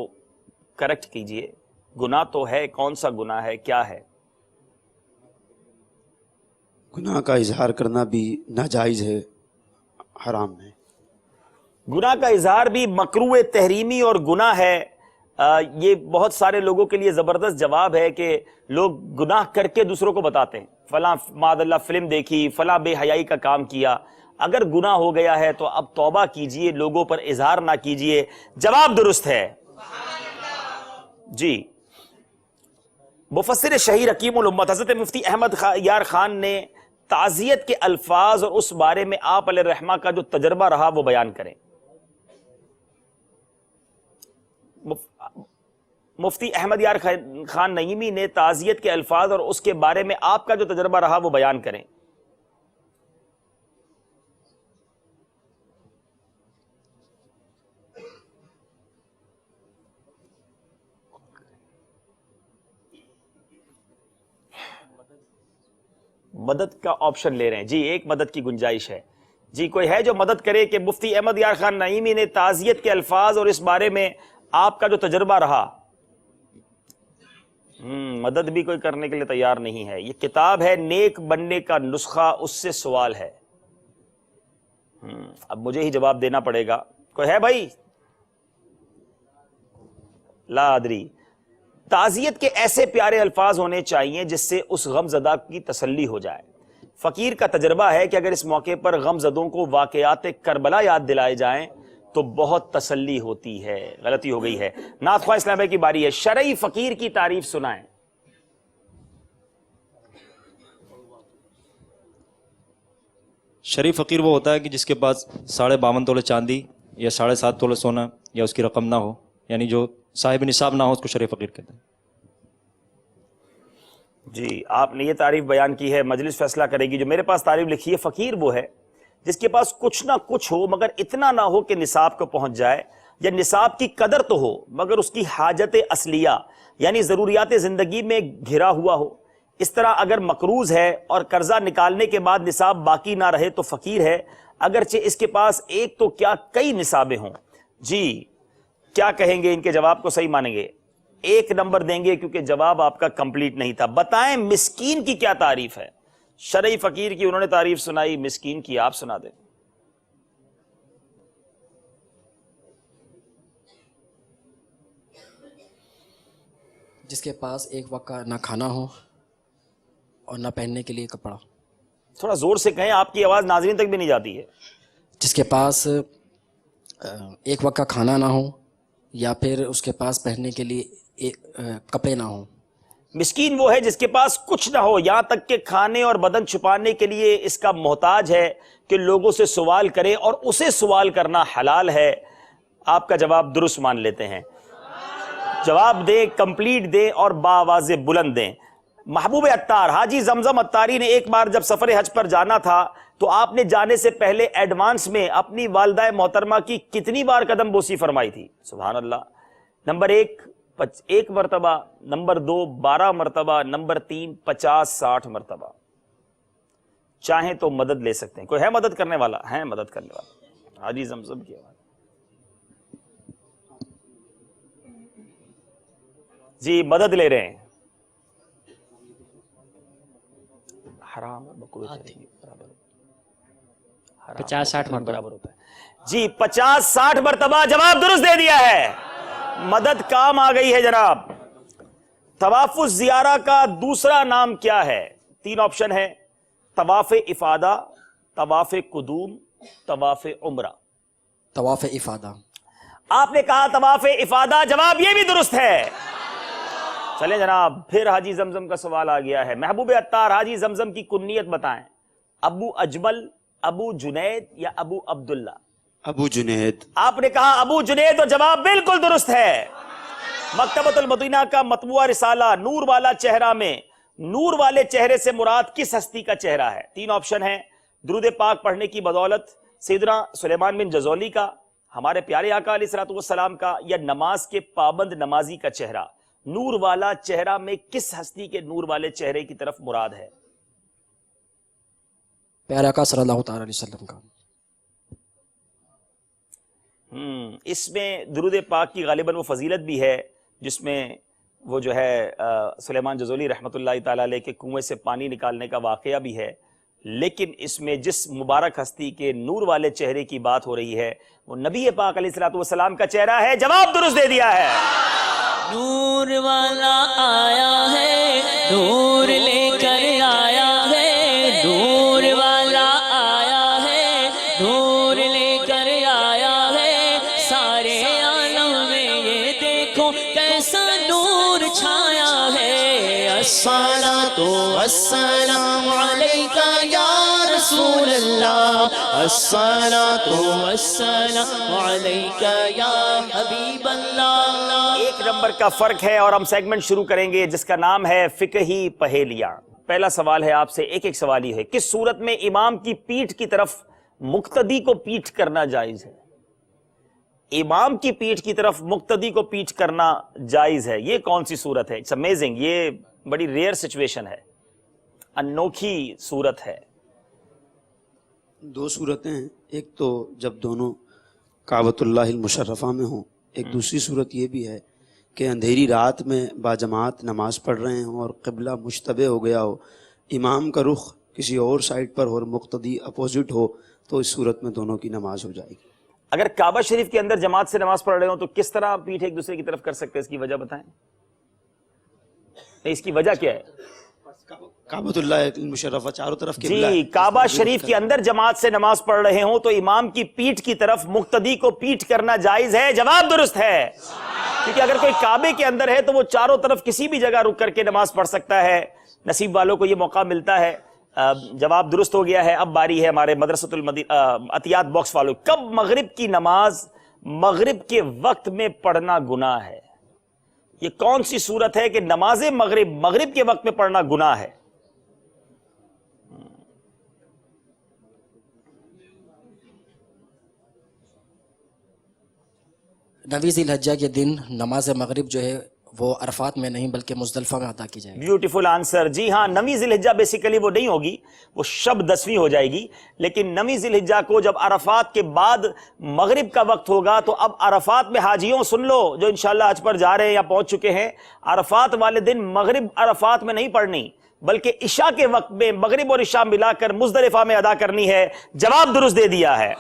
کریکٹ کیجئے. گناہ تو ہے، کون سا گناہ ہے، کیا ہے؟ گناہ کا اظہار کرنا بھی ناجائز ہے، حرام ہے. گناہ کا اظہار بھی مکروہ تحریمی اور گناہ ہے. یہ بہت سارے لوگوں کے لیے زبردست جواب ہے کہ لوگ گناہ کر کے دوسروں کو بتاتے ہیں. فلاں معاذ اللہ فلم دیکھی، فلاں بے حیائی کا کام کیا. اگر گناہ ہو گیا ہے تو اب توبہ کیجئے، لوگوں پر اظہار نہ کیجئے. جواب درست ہے. جی مفسر شہیر حکیم الامت حضرت مفتی احمد یار خان نے تعزیت کے الفاظ اور اس بارے میں آپ علیہ الرحمہ کا جو تجربہ رہا وہ بیان کریں. مفتی احمد یار خان نعیمی نے تعزیت کے الفاظ اور اس کے بارے میں آپ کا جو تجربہ رہا وہ بیان کریں. مدد کا آپشن لے رہے ہیں جی, ایک مدد کی گنجائش ہے جی. کوئی ہے جو مدد کرے کہ مفتی احمد یار خان نعیمی نے تعزیت کے الفاظ اور اس بارے میں آپ کا جو تجربہ رہا. مدد بھی کوئی کرنے کے لیے تیار نہیں ہے. یہ کتاب ہے نیک بننے کا نسخہ, اس سے سوال ہے. اب مجھے ہی جواب دینا پڑے گا. کوئی ہے بھائی؟ لا ادری. تعزیت کے ایسے پیارے الفاظ ہونے چاہیے جس سے اس غم زدہ کی تسلی ہو جائے. فقیر کا تجربہ ہے کہ اگر اس موقع پر غم زدوں کو واقعات کربلا یاد دلائے جائیں تو بہت تسلی ہوتی ہے. غلطی ہو گئی ہے. نعت خواہ اسلام بھائی کی باری ہے. شرعی فقیر کی تعریف سنائیں. شریف فقیر وہ ہوتا ہے کہ جس کے پاس 52.5 تولے چاندی یا 7.5 تولے سونا یا اس کی رقم نہ ہو, یعنی جو صاحب نصاب نہ ہو, اس کو شریف فقیر کہتے ہیں. جی آپ نے یہ تعریف بیان کی ہے, مجلس فیصلہ کرے گی. جو میرے پاس تعریف لکھی ہے, فقیر وہ ہے جس کے پاس کچھ نہ کچھ ہو مگر اتنا نہ ہو کہ نصاب کو پہنچ جائے, یا نصاب کی قدر تو ہو مگر اس کی حاجت اصلیہ یعنی ضروریات زندگی میں گھرا ہوا ہو. اس طرح اگر مقروض ہے اور قرضہ نکالنے کے بعد نصاب باقی نہ رہے تو فقیر ہے, اگرچہ اس کے پاس ایک تو کیا کئی نصابیں ہوں. جی کیا کہیں گے؟ ان کے جواب کو صحیح مانیں گے؟ 1 نمبر دیں گے کیونکہ جواب آپ کا کمپلیٹ نہیں تھا. بتائیں مسکین کی کیا تعریف ہے؟ شرعی فقیر کی انہوں نے تعریف سنائی, مسکین کی آپ سنا دیں. جس کے پاس ایک وقت کا نہ کھانا ہو اور نہ پہننے کے لیے کپڑا. تھوڑا زور سے کہیں, آپ کی آواز ناظرین تک بھی نہیں جاتی ہے. جس کے پاس ایک وقت کا کھانا نہ ہو یا پھر اس کے پاس پہننے کے لیے کپڑے نہ ہوں. مسکین وہ ہے جس کے پاس کچھ نہ ہو, یہاں تک کہ کھانے اور بدن چھپانے کے لیے اس کا محتاج ہے کہ لوگوں سے سوال کرے, اور اسے سوال کرنا حلال ہے. آپ کا جواب درست مان لیتے ہیں. جواب دیں, کمپلیٹ دیں اور باواز بلند دیں. محبوب عطار حاجی زمزم عطاری نے ایک بار جب سفر حج پر جانا تھا تو آپ نے جانے سے پہلے ایڈوانس میں اپنی والدہ محترمہ کی کتنی بار قدم بوسی فرمائی تھی؟ سبحان اللہ. نمبر 1 مرتبہ, نمبر 2 12 مرتبہ, نمبر 3 50-60 مرتبہ. چاہیں تو مدد لے سکتے ہیں. کوئی ہے مدد کرنے والا؟ ہے مدد کرنے والا. حاجی زمزم کی آواز. جی مدد لے رہے ہیں. حرام 50-60 برابر ہوتا ہے. جی 50-60 مرتبہ. جواب درست دے دیا ہے. مدد کام آ گئی ہے جناب. طواف الزیارہ کا دوسرا نام کیا ہے؟ 3 آپشن ہے: طواف افادہ, طواف قدوم, طواف عمرہ. طواف افادہ. آپ نے کہا طواف افادہ, جواب یہ بھی درست ہے. چلیں جناب, پھر حاجی زمزم کا سوال آ گیا ہے. محبوب عطار حاجی زمزم کی کنیت بتائیں. ابو اجمل, ابو جنید یا ابو عبداللہ؟ ابو جنید. آپ نے کہا ابو جنید, اور جواب بالکل درست ہے. مکتبۃ المدینہ کا مطبوعہ رسالہ نور والا چہرہ میں نور والے چہرے سے مراد کس ہستی کا چہرہ ہے؟ 3 آپشن ہیں: درود پاک پڑھنے کی بدولت سیدنا سلیمان بن جزولی کا, ہمارے پیارے آقا علیہ الصلوۃ والسلام کا, یا نماز کے پابند نمازی کا چہرہ. نور والا چہرہ میں کس ہستی کے نور والے چہرے کی طرف مراد ہے؟ پیارے آقا صلی اللہ تعالی علیہ وسلم کا. اس میں درود پاک کی غالباً وہ فضیلت بھی ہے جس میں وہ جو ہے سلیمان جزولی رحمۃ اللہ تعالی علیہ کے کنویں سے پانی نکالنے کا واقعہ بھی ہے, لیکن اس میں جس مبارک ہستی کے نور والے چہرے کی بات ہو رہی ہے وہ نبی پاک علیہ الصلوۃ والسلام کا چہرہ ہے. جواب درست دے دیا ہے. نور والا آیا ہے, نور لے کر آیا ہے, نور والا آیا ہے, نور لے کر آیا ہے. سارے عالم میں یہ دیکھو کیسا نور چھایا ہے. الصلاۃ والسلام علیکہ یا رسول اللہ، الصلاۃ والسلام علیکہ یا حبیب اللہ۔ ایک نمبر کا فرق ہے اور ہم سیگمنٹ شروع کریں گے جس کا نام ہے فقہی پہیلیاں۔ پہلا سوال ہے آپ سے، ایک سوال ہی ہے، کس صورت میں امام کی پیٹھ کی طرف مقتدی کو پیٹھ کرنا جائز ہے؟ امام کی پیٹھ کی طرف مقتدی کو پیٹھ کرنا جائز ہے، یہ کون سی صورت ہے؟ اٹس امیزنگ، یہ بڑی ریئر سچویشن ہے، انوکھی صورت ہے۔ دو صورتیں ہیں، ایک تو جب دونوں کعبۃ اللہ المشرفہ میں ہوں، ایک دوسری صورت یہ بھی ہے کہ اندھیری رات میں باجماعت نماز پڑھ رہے ہوں اور قبلہ مشتبہ ہو گیا ہو، امام کا رخ کسی اور سائڈ پر اور مقتدی اپوزٹ ہو، تو اس صورت میں دونوں کی نماز ہو جائے گی۔ اگر کعبہ شریف کے اندر جماعت سے نماز پڑھ رہے ہوں تو کس طرح پیٹھ ایک دوسرے کی طرف کر سکتے ہیں؟ اس کی وجہ بتائیں، اس کی وجہ کیا ہے؟ کعبۃ اللہ المشرفہ چاروں طرف قبلہ ہے۔ جی، کعبہ شریف کے اندر جماعت سے نماز پڑھ رہے ہوں تو امام کی پیٹھ کی طرف مقتدی کو پیٹھ کرنا جائز ہے، جواب درست ہے، کیونکہ اگر کوئی کعبے کے اندر ہے تو وہ چاروں طرف کسی بھی جگہ رک کر کے نماز پڑھ سکتا ہے، نصیب والوں کو یہ موقع ملتا ہے۔ جواب درست ہو گیا ہے۔ اب باری ہے ہمارے مدرسۃ عطیات باکس والوں، کب مغرب کی نماز مغرب کے وقت میں پڑھنا گناہ ہے؟ یہ کون سی صورت ہے کہ نماز مغرب کے وقت میں پڑھنا گناہ ہے؟ نویں ذی الحجہ کے دن نماز مغرب جو ہے وہ عرفات میں نہیں بلکہ مزدلفہ میں ادا کی جائے گی۔ بیوٹیفل آنسر، جی ہاں، نویں ذی الحجہ بیسیکلی وہ نہیں ہوگی، وہ شب 10ویں ہو جائے گی، لیکن نویں ذی الحجہ کو جب عرفات کے بعد مغرب کا وقت ہوگا تو اب عرفات میں حاجیوں سن لو جو انشاءاللہ حج پر جا رہے ہیں یا پہنچ چکے ہیں، عرفات والے دن مغرب عرفات میں نہیں پڑھنی بلکہ عشاء کے وقت میں مغرب اور عشاء ملا کر مزدلفہ میں ادا کرنی ہے۔ جواب درست دے دیا ہے،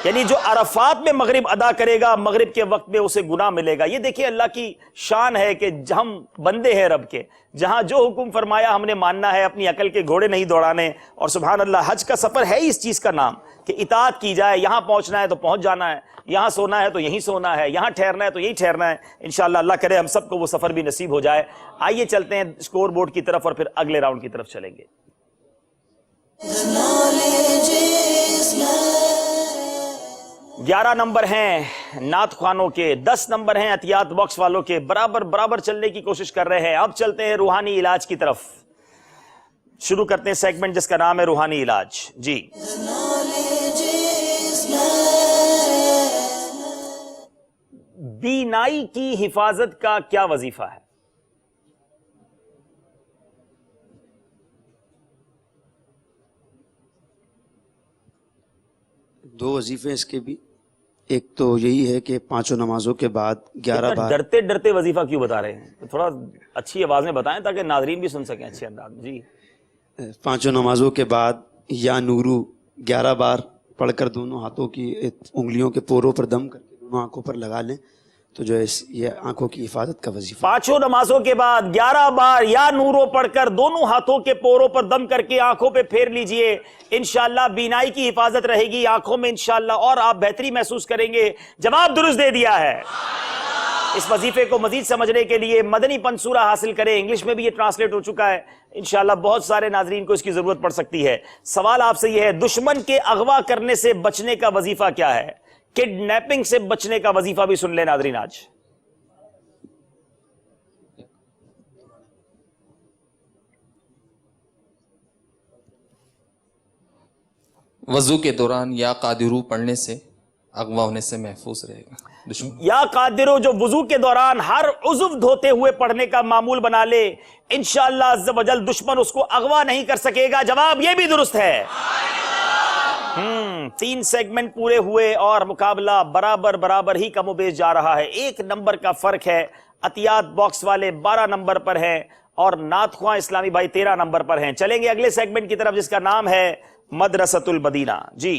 یعنی جو عرفات میں مغرب ادا کرے گا مغرب کے وقت میں اسے گناہ ملے گا۔ یہ دیکھیں اللہ کی شان ہے کہ ہم بندے ہیں رب کے، جہاں جو حکم فرمایا ہم نے ماننا ہے، اپنی عقل کے گھوڑے نہیں دوڑانے۔ اور سبحان اللہ، حج کا سفر ہے اس چیز کا نام کہ اطاعت کی جائے، یہاں پہنچنا ہے تو پہنچ جانا ہے، یہاں سونا ہے تو یہیں سونا ہے، یہاں ٹھہرنا ہے تو یہیں ٹھہرنا ہے۔ انشاءاللہ اللہ کرے ہم سب کو وہ سفر بھی نصیب ہو جائے۔ آئیے چلتے ہیں اسکور بورڈ کی طرف اور پھر اگلے راؤنڈ کی طرف چلیں گے۔ 11 نمبر ہیں نعت خوانوں کے، 10 نمبر ہیں عطیات باکس والوں کے، برابر چلنے کی کوشش کر رہے ہیں۔ اب چلتے ہیں روحانی علاج کی طرف، شروع کرتے ہیں سیگمنٹ جس کا نام ہے روحانی علاج۔ جی، بینائی کی حفاظت کا کیا وظیفہ ہے؟ دو وظیفے اس کے بھی، ایک تو یہی ہے کہ پانچوں نمازوں کے بعد 11 بار ڈرتے وظیفہ کیوں بتا رہے ہیں؟ تھوڑا اچھی آواز میں بتائیں تاکہ ناظرین بھی سن سکیں اچھے انداز میں۔ جی، پانچوں نمازوں کے بعد یا نورو 11 بار پڑھ کر دونوں ہاتھوں کی انگلیوں کے پوروں پر دم کر کے دونوں آنکھوں پر لگا لیں تو جو ہے یہ آنکھوں کی حفاظت کا وظیفہ۔ پانچوں نمازوں کے بعد 11 بار یا نورو پڑھ کر دونوں ہاتھوں کے پوروں پر دم کر کے آنکھوں پہ پھیر لیجئے، انشاءاللہ بینائی کی حفاظت رہے گی آنکھوں میں انشاءاللہ، اور آپ بہتری محسوس کریں گے۔ جواب درست دے دیا ہے۔ اس وظیفے کو مزید سمجھنے کے لیے مدنی پن سورہ حاصل کریں، انگلش میں بھی یہ ٹرانسلیٹ ہو چکا ہے، انشاءاللہ بہت سارے ناظرین کو اس کی ضرورت پڑ سکتی ہے۔ سوال آپ سے یہ ہے، دشمن کے اغوا کرنے سے بچنے کا وظیفہ کیا ہے؟ کڈنیپنگ سے بچنے کا وظیفہ بھی سن لیں ناظرین آج۔ وضو کے دوران یا قادرو پڑھنے سے اغوا ہونے سے محفوظ رہے گا دشمن۔ یا قادرو جو وضو کے دوران ہر عضو دھوتے ہوئے پڑھنے کا معمول بنا لے، انشاءاللہ عز و جل دشمن اس کو اغوا نہیں کر سکے گا۔ جواب یہ بھی درست ہے۔ 3 سیگمنٹ پورے ہوئے اور مقابلہ برابر ہی کم و بیش جا رہا ہے۔ 1 نمبر کا فرق ہے، عطیات باکس والے 12 نمبر پر ہیں اور نعت خواں اسلامی بھائی 13 نمبر پر ہیں۔ چلیں گے اگلے سیگمنٹ کی طرف جس کا نام ہے مدرسۃ المدینہ۔ جی،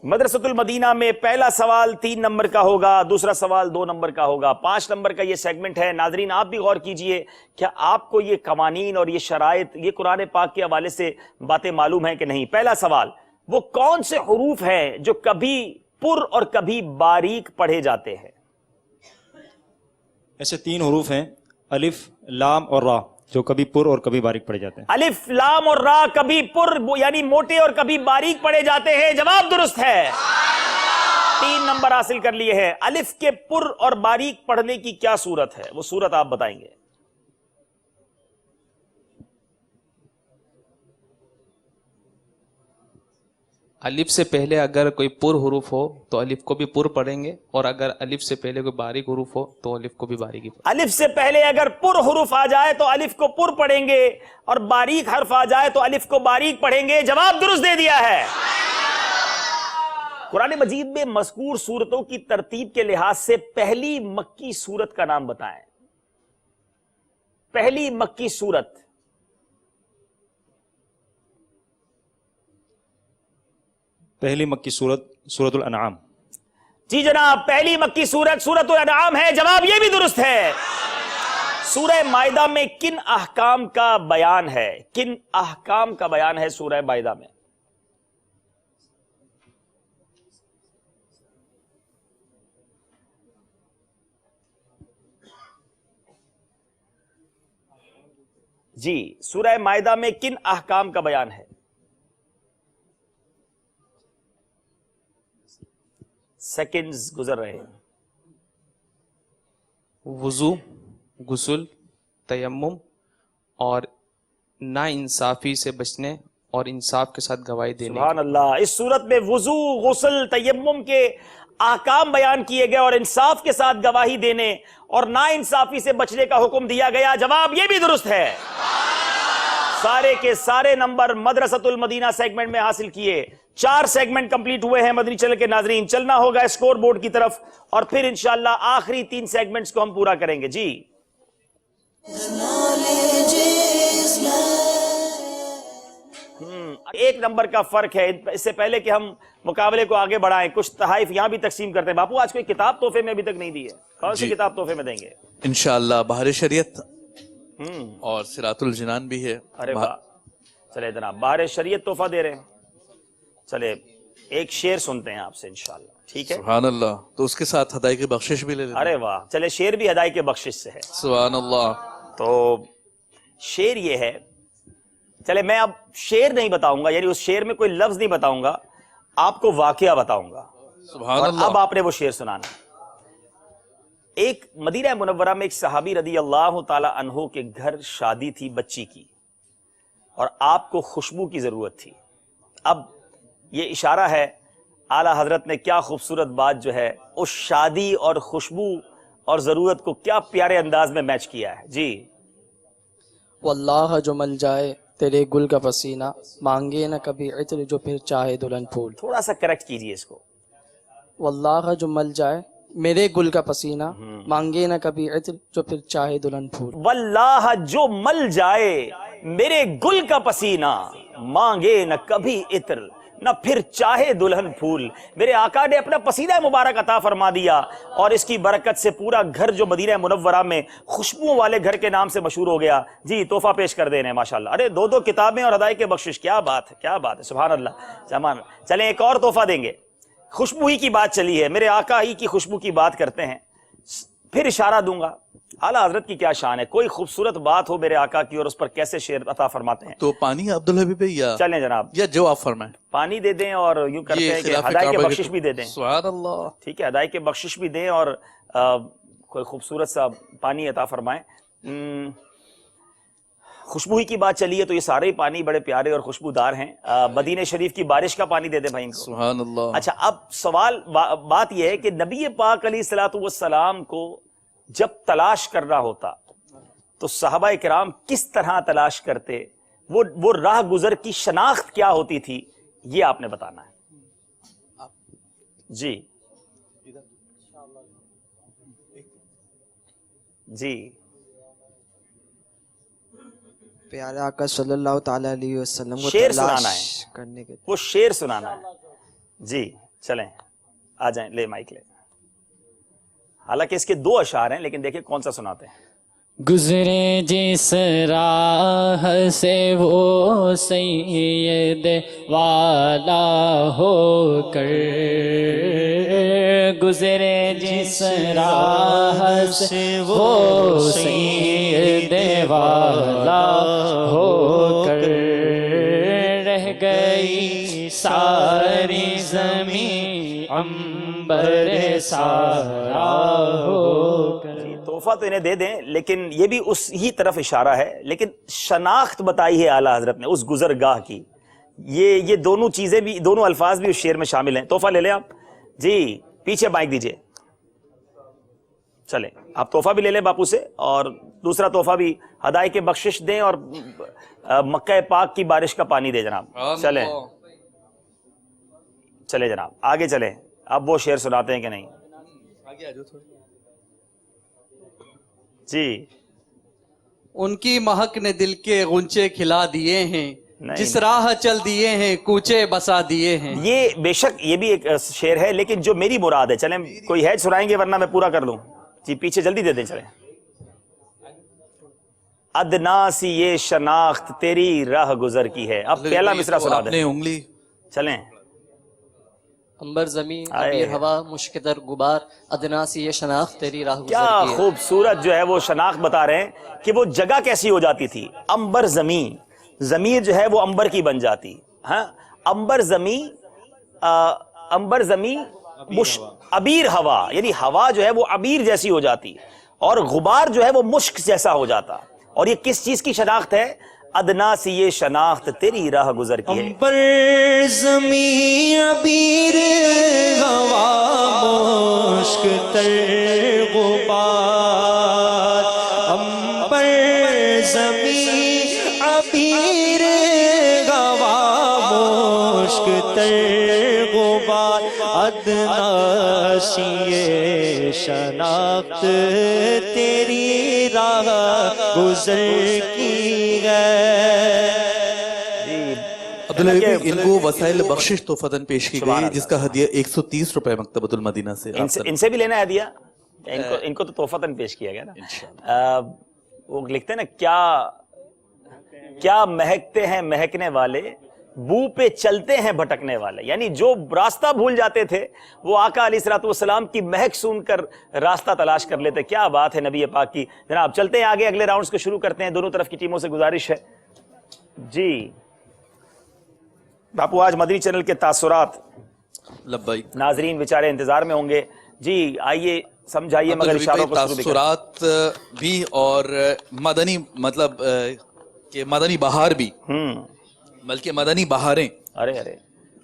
مدرسۃ المدینہ میں پہلا سوال 3 نمبر کا ہوگا، دوسرا سوال 2 نمبر کا ہوگا، 5 نمبر کا یہ سیگمنٹ ہے۔ ناظرین آپ بھی غور کیجئے، کیا آپ کو یہ قوانین اور یہ شرائط یہ قرآن پاک کے حوالے سے باتیں معلوم ہیں کہ نہیں؟ پہلا سوال، وہ کون سے حروف ہیں جو کبھی پر اور کبھی باریک پڑھے جاتے ہیں؟ ایسے 3 حروف ہیں، الف، لام اور را، جو کبھی پر اور کبھی باریک پڑھے جاتے ہیں۔ الف، لام اور را کبھی پر یعنی موٹے اور کبھی باریک پڑھے جاتے ہیں، جواب درست ہے، 3 نمبر حاصل کر لیے ہیں۔ الف کے پر اور باریک پڑھنے کی کیا صورت ہے؟ وہ صورت آپ بتائیں گے۔ الف سے پہلے اگر کوئی پر حروف ہو تو الف کو بھی پر پڑھیں گے، اور اگر الف سے پہلے کوئی باریک حروف ہو تو الف کو بھی باریک ہی پڑھیں گے۔ الف سے پہلے اگر پر حروف آ جائے تو الف کو پر پڑھیں گے، اور باریک حرف آ جائے تو الف کو باریک پڑھیں گے، جواب درست دے دیا ہے۔ قرآن مجید میں مذکور سورتوں کی ترتیب کے لحاظ سے پہلی مکی سورت کا نام بتائیں۔ پہلی مکی سورت۔ پہلی مکی سورت سورۃ الانعام۔ جی جناب، پہلی مکی سورت سورۃ الانعام ہے، جواب یہ بھی درست ہے۔ سورہ مائدہ میں کن احکام کا بیان ہے؟ کن احکام کا بیان ہے سورہ مائدہ میں؟ جی، سورہ مائدہ میں کن احکام کا بیان ہے؟ سیکنڈز گزر رہے ہیں۔ وضو، غسل، تیمم اور نا انصافی سے بچنے اور انصاف کے ساتھ گواہی دینے۔ سبحان اللہ، اس صورت میں وضو، غسل، تیمم کے احکام بیان کیے گئے اور انصاف کے ساتھ گواہی دینے اور نا انصافی سے بچنے کا حکم دیا گیا، جواب یہ بھی درست ہے۔ سارے کے سارے نمبر مدرسۃ المدینہ سیگمنٹ میں حاصل کیے۔ 4 سیگمنٹ کمپلیٹ ہوئے ہیں مدنی چینل کے ناظرین، چلنا ہوگا اسکور بورڈ کی طرف اور پھر انشاءاللہ آخری 3 سیگمنٹس کو ہم پورا کریں گے۔ جی ایک نمبر کا فرق ہے۔ اس سے پہلے کہ ہم مقابلے کو آگے بڑھائیں، کچھ تحائف یہاں بھی تقسیم کرتے ہیں۔ باپو آج کوئی کتاب تحفے میں ابھی تک نہیں دی ہے، کون سی کتاب تحفے میں دیں گے؟ انشاءاللہ بہار شریعت اور صراط الجنان بھی ہے۔ ارے واہ، چلے جناب بہار شریعت تحفہ دے رہے ہیں۔ چلے ایک شعر سنتے ہیں آپ سے انشاءاللہ، ٹھیک ہے؟ سبحان اللہ، تو اس کے ساتھ ہدائی کی بخشش بھی لے لیتے ہیں۔ ارے واہ، چلے شعر بھی ہدائی کے بخشش سے ہے۔ سبحان اللہ۔ تو شعر یہ ہے، چلے میں اب شعر نہیں بتاؤں گا، یعنی اس شعر میں کوئی لفظ نہیں بتاؤں گا، آپ کو واقعہ بتاؤں گا، سبحان اور اللہ۔ اب آپ نے وہ شعر سنانا۔ ایک مدینہ منورہ میں ایک صحابی رضی اللہ تعالی عنہ کے گھر شادی تھی بچی کی، اور آپ کو خوشبو کی ضرورت تھی۔ اب یہ اشارہ ہے اعلیٰ حضرت نے کیا خوبصورت بات جو ہے اس شادی اور خوشبو اور ضرورت کو کیا پیارے انداز میں میچ کیا ہے۔ جی، واللہ جو مل جائے تیرے گل کا پسینہ، مانگے نہ کبھی عطر جو پھر چاہے دلہن پھول۔ تھوڑا سا کریکٹ کیجئے اس کو۔ واللہ جو مل جائے میرے گل کا پسینہ، مانگے نہ کبھی عطر جو پھر چاہے دلہن پھول۔ واللہ جو مل جائے میرے گل کا پسینہ، مانگے نہ کبھی عطر نہ پھر چاہے دلہن پھول۔ میرے آقا نے اپنا پسینہ مبارک عطا فرما دیا، اور اس کی برکت سے پورا گھر جو مدینہ منورہ میں خوشبو والے گھر کے نام سے مشہور ہو گیا۔ جی، تحفہ پیش کر دینے ماشاءاللہ۔ ارے 2 کتابیں اور ہدائی کے بخشش، کیا بات ہے، کیا بات ہے، سبحان اللہ سبحان اللہ۔ چلیں ایک اور تحفہ دیں گے۔ خوشبو ہی کی بات چلی ہے، میرے آقا ہی کی خوشبو کی بات کرتے ہیں، پھر اشارہ دوں گا اعلیٰ حضرت کی کیا شان ہے۔ کوئی خوبصورت بات ہو میرے آقا کی اور اس پر کیسے شعر عطا فرماتے ہیں۔ تو پانی عبدالحبیب یا چلیں جناب، یا جو آپ فرمائیں، پانی دے دیں اور یوں کرتے ہیں کہ خلاف ہدائی کے کعبہ بخشش بھی دے دیں۔ سبحان اللہ، ٹھیک ہے، ہدائی کے بخشش بھی دیں اور کوئی خوبصورت سا پانی عطا فرمائیں۔ خوشبو ہی کی بات چلی ہے تو یہ سارے ہی پانی بڑے پیارے اور خوشبودار ہیں۔ مدینہ شریف کی بارش کا پانی دے دیں بھائی ان کو۔ سبحان اللہ۔ اچھا، اب سوال بات یہ ہے کہ نبی پاک علیہ الصلوۃ والسلام کو جب تلاش کرنا ہوتا تو صحابہ کرام کس طرح تلاش کرتے؟ وہ راہ گزر کی شناخت کیا ہوتی تھی، یہ آپ نے بتانا ہے۔ جی جی، پیارے آقا صلی اللہ تعالیٰ علیہ وسلم کو شعر تلاش سنانا ہے، کرنے کے، وہ شعر سنانا ہے۔ جی چلیں، آ جائیں، لے مائک لے۔ حالانکہ اس کے 2 اشعار ہیں، لیکن دیکھیں کون سا سناتے ہیں۔ گزرے جس راہ سے وہ سید والا ہو کر، گزرے جس راہ سے وہ سید والا ہو کر، رہ گئی ساری زمین عنبر سارا ہو کر۔ تحفہ تو انہیں دے دیں، لیکن یہ بھی اس ہی طرف اشارہ ہے، لیکن شناخت بتائی ہے اعلیٰ حضرت نے اس گزرگاہ کی۔ یہ دونوں چیزیں بھی، دونوں الفاظ بھی اس شعر میں شامل ہیں۔ تحفہ لے لیں آپ جی، پیچھے مائک دیجئے، چلیں آپ تحفہ بھی لے لیں باپو سے، اور دوسرا تحفہ بھی ہدایت کے بخشش دیں اور مکہ پاک کی بارش کا پانی دے جناب۔ چلیں جناب آگے چلیں، اب وہ شعر سناتے ہیں کہ نہیں؟ آگے آ جاؤ تھوڑا۔ جی، ان کی مہک نے دل کے غنچے کھلا دیے ہیں، جس راہ چل دیے ہیں کوچے بسا دیے ہیں۔ یہ بے شک یہ بھی ایک شعر ہے، لیکن جو میری مراد ہے، چلیں کوئی ہے سنائیں گے ورنہ میں پورا کر لوں؟ جی پیچھے جلدی دے دیں، چلیں۔ ادنا سی یہ شناخت تیری راہ گزر کی ہے، اب پہلا مصرع سنا دیں انگلی۔ چلیں۔ امبر زمین عبیر ہوا مشک در غبار، ادنا سی یہ شناخت تیری راہ گزر کی ہے۔ کیا خوبصورت جو ہے وہ شناخت بتا رہے ہیں کہ وہ جگہ کیسی ہو جاتی تھی۔ امبر زمین، زمین جو ہے وہ امبر کی بن جاتی، ہاں امبر زمین، امبر زمین عبیر ہوا، یعنی ہوا جو ہے وہ عبیر جیسی ہو جاتی، اور غبار جو ہے وہ مشک جیسا ہو جاتا۔ اور یہ کس چیز کی شناخت ہے؟ ادنا سی یہ شناخت تیری راہ گزر کی ہے۔ امبر زمین عبیر ہوا مشک تر غبار، امبر زمین عبیر ہوا مشک تر غبار، ادنا سی یہ شناخت تیری راہ گزر کی ہے۔ عبداللہ ان کو وسائل بخشش تحفتاً پیش کی گئی، جس کا ہدیہ 130 روپے مکتبۃ المدینہ سے۔ ان سے بھی لینا ہے ہدیہ، ان کو تو تحفتاً پیش کیا گیا نا۔ وہ لکھتے ہیں نا، کیا مہکتے ہیں مہکنے والے، بو پہ چلتے ہیں بھٹکنے والے، یعنی جو راستہ بھول جاتے تھے وہ آقا علیہ الصلوۃ والسلام کی مہک سن کر راستہ تلاش کر لیتے۔ کیا بات ہے نبی پاک کی۔ جناب چلتے ہیں آگے، اگلے راؤنڈز کو شروع کرتے ہیں، دونوں طرف کی ٹیموں سے گزارش ہے۔ جی باپو، آج مدنی چینل کے تاثرات لبیک، ناظرین بیچارے انتظار میں ہوں گے، جی آئیے سمجھائیے مگر اشاروں کو شروع بھی کریں۔ تاثرات بھی اور مدنی، مطلب کہ مدنی بہار بھی، بلکہ مدنی بہاریں۔ ارے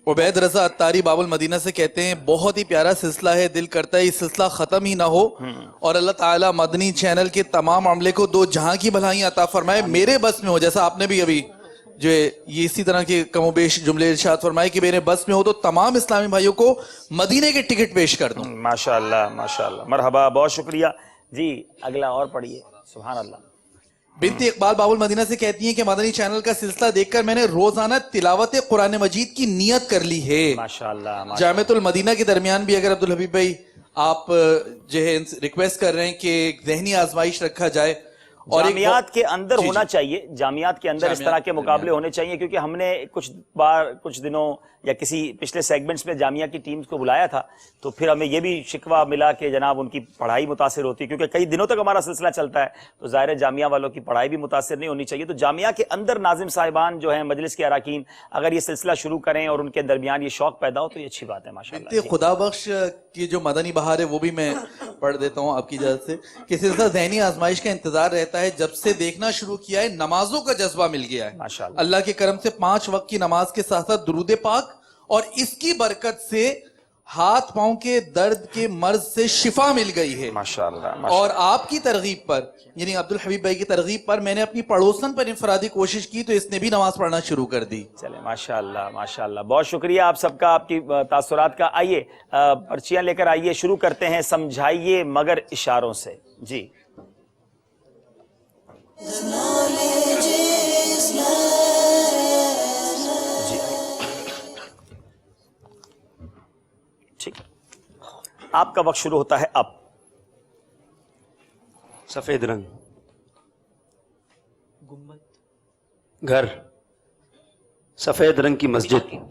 عبید رضا اتاری باب المدینہ سے کہتے ہیں بہت ہی پیارا سلسلہ ہے، دل کرتا ہے یہ سلسلہ ختم ہی نہ ہو، اور اللہ تعالیٰ مدنی چینل کے تمام عملے کو دو جہاں کی بھلائیاں عطا فرمائے، میرے بس میں ہو، جیسا آپ نے بھی ابھی جو ہے یہ اسی طرح کے کم و بیش جملے ارشاد فرمائے کہ میرے بس میں ہو تو تمام اسلامی بھائیوں کو مدینے کے ٹکٹ پیش کر دوں۔ ماشاءاللہ ماشاءاللہ، مرحبا، بہت شکریہ۔ جی اگلا اور پڑھیے۔ سبحان اللہ۔ بنت اقبال باب المدینہ سے کہتی ہیں کہ مدنی چینل کا سلسلہ دیکھ کر میں نے روزانہ تلاوت قرآن مجید کی نیت کر لی ہے۔ ماشاءاللہ۔ جامعۃ المدینہ کے درمیان بھی اگر عبدالحبیب بھائی آپ جو ہے ریکویسٹ کر رہے ہیں کہ ذہنی آزمائش رکھا جائے، اور جامعات کے اندر ہونا چاہیے، جامعات کے اندر اس طرح کے مقابلے ہونے چاہیے، کیونکہ ہم نے کچھ دنوں یا کسی پچھلے سیگمنٹس میں جامعہ کی ٹیمز کو بلایا تھا، تو پھر ہمیں یہ بھی شکوہ ملا کہ جناب ان کی پڑھائی متاثر ہوتی ہے، کیونکہ کئی دنوں تک ہمارا سلسلہ چلتا ہے، تو ظاہر ہے جامعہ والوں کی پڑھائی بھی متاثر نہیں ہونی چاہیے۔ تو جامعہ کے اندر ناظم صاحبان جو ہیں، مجلس کے اراکین، اگر یہ سلسلہ شروع کریں اور ان کے درمیان یہ شوق پیدا ہو تو یہ اچھی بات ہے ماشاءاللہ۔ خدا بخش کی جو مدنی بہار ہے وہ بھی میں پڑھ دیتا ہوں آپ کی اجازت سے، کہ سلسلہ ذہنی آزمائش کا انتظار رہتا ہے، جب سے دیکھنا شروع کیا ہے نمازوں کا جذبہ مل گیا ہے ماشاءاللہ۔ اللہ کے کرم سے 5 وقت کی نماز کے ساتھ ساتھ درود پاک، اور اس کی برکت سے ہاتھ پاؤں کے درد کے مرض سے شفا مل گئی ہے ماشاءاللہ۔ اور آپ کی ترغیب پر، یعنی عبدالحبیب بھائی کی ترغیب پر، میں نے اپنی پڑوسن پر انفرادی کوشش کی تو اس نے بھی نماز پڑھنا شروع کر دی۔ چلے ماشاءاللہ ماشاءاللہ، بہت شکریہ آپ سب کا، آپ کی تاثرات کا۔ آئیے پرچیاں لے کر آئیے، شروع کرتے ہیں سمجھائیے مگر اشاروں سے۔ جی ٹھیک، آپ کا وقت شروع ہوتا ہے اب۔ سفید رنگ گھر. سفید رنگ کی مسجد.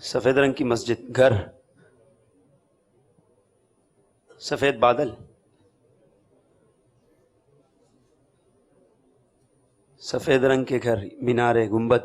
سفید رنگ کی مسجد. گھر. سفید بادل. سفید رنگ کے گھر. مینارے. گنبد.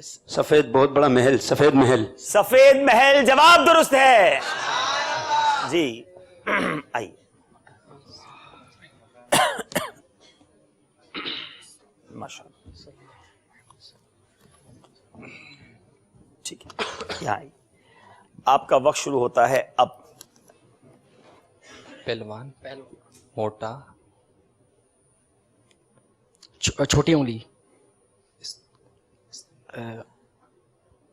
سفید بہت بڑا محل. سفید محل. سفید محل جواب درست ہے جی. آئیے ماشاء اللہ. ٹھیک ہے یہاں آئیے. آپ کا وقت شروع ہوتا ہے اب. پہلوان. موٹا. چھوٹی انگلی.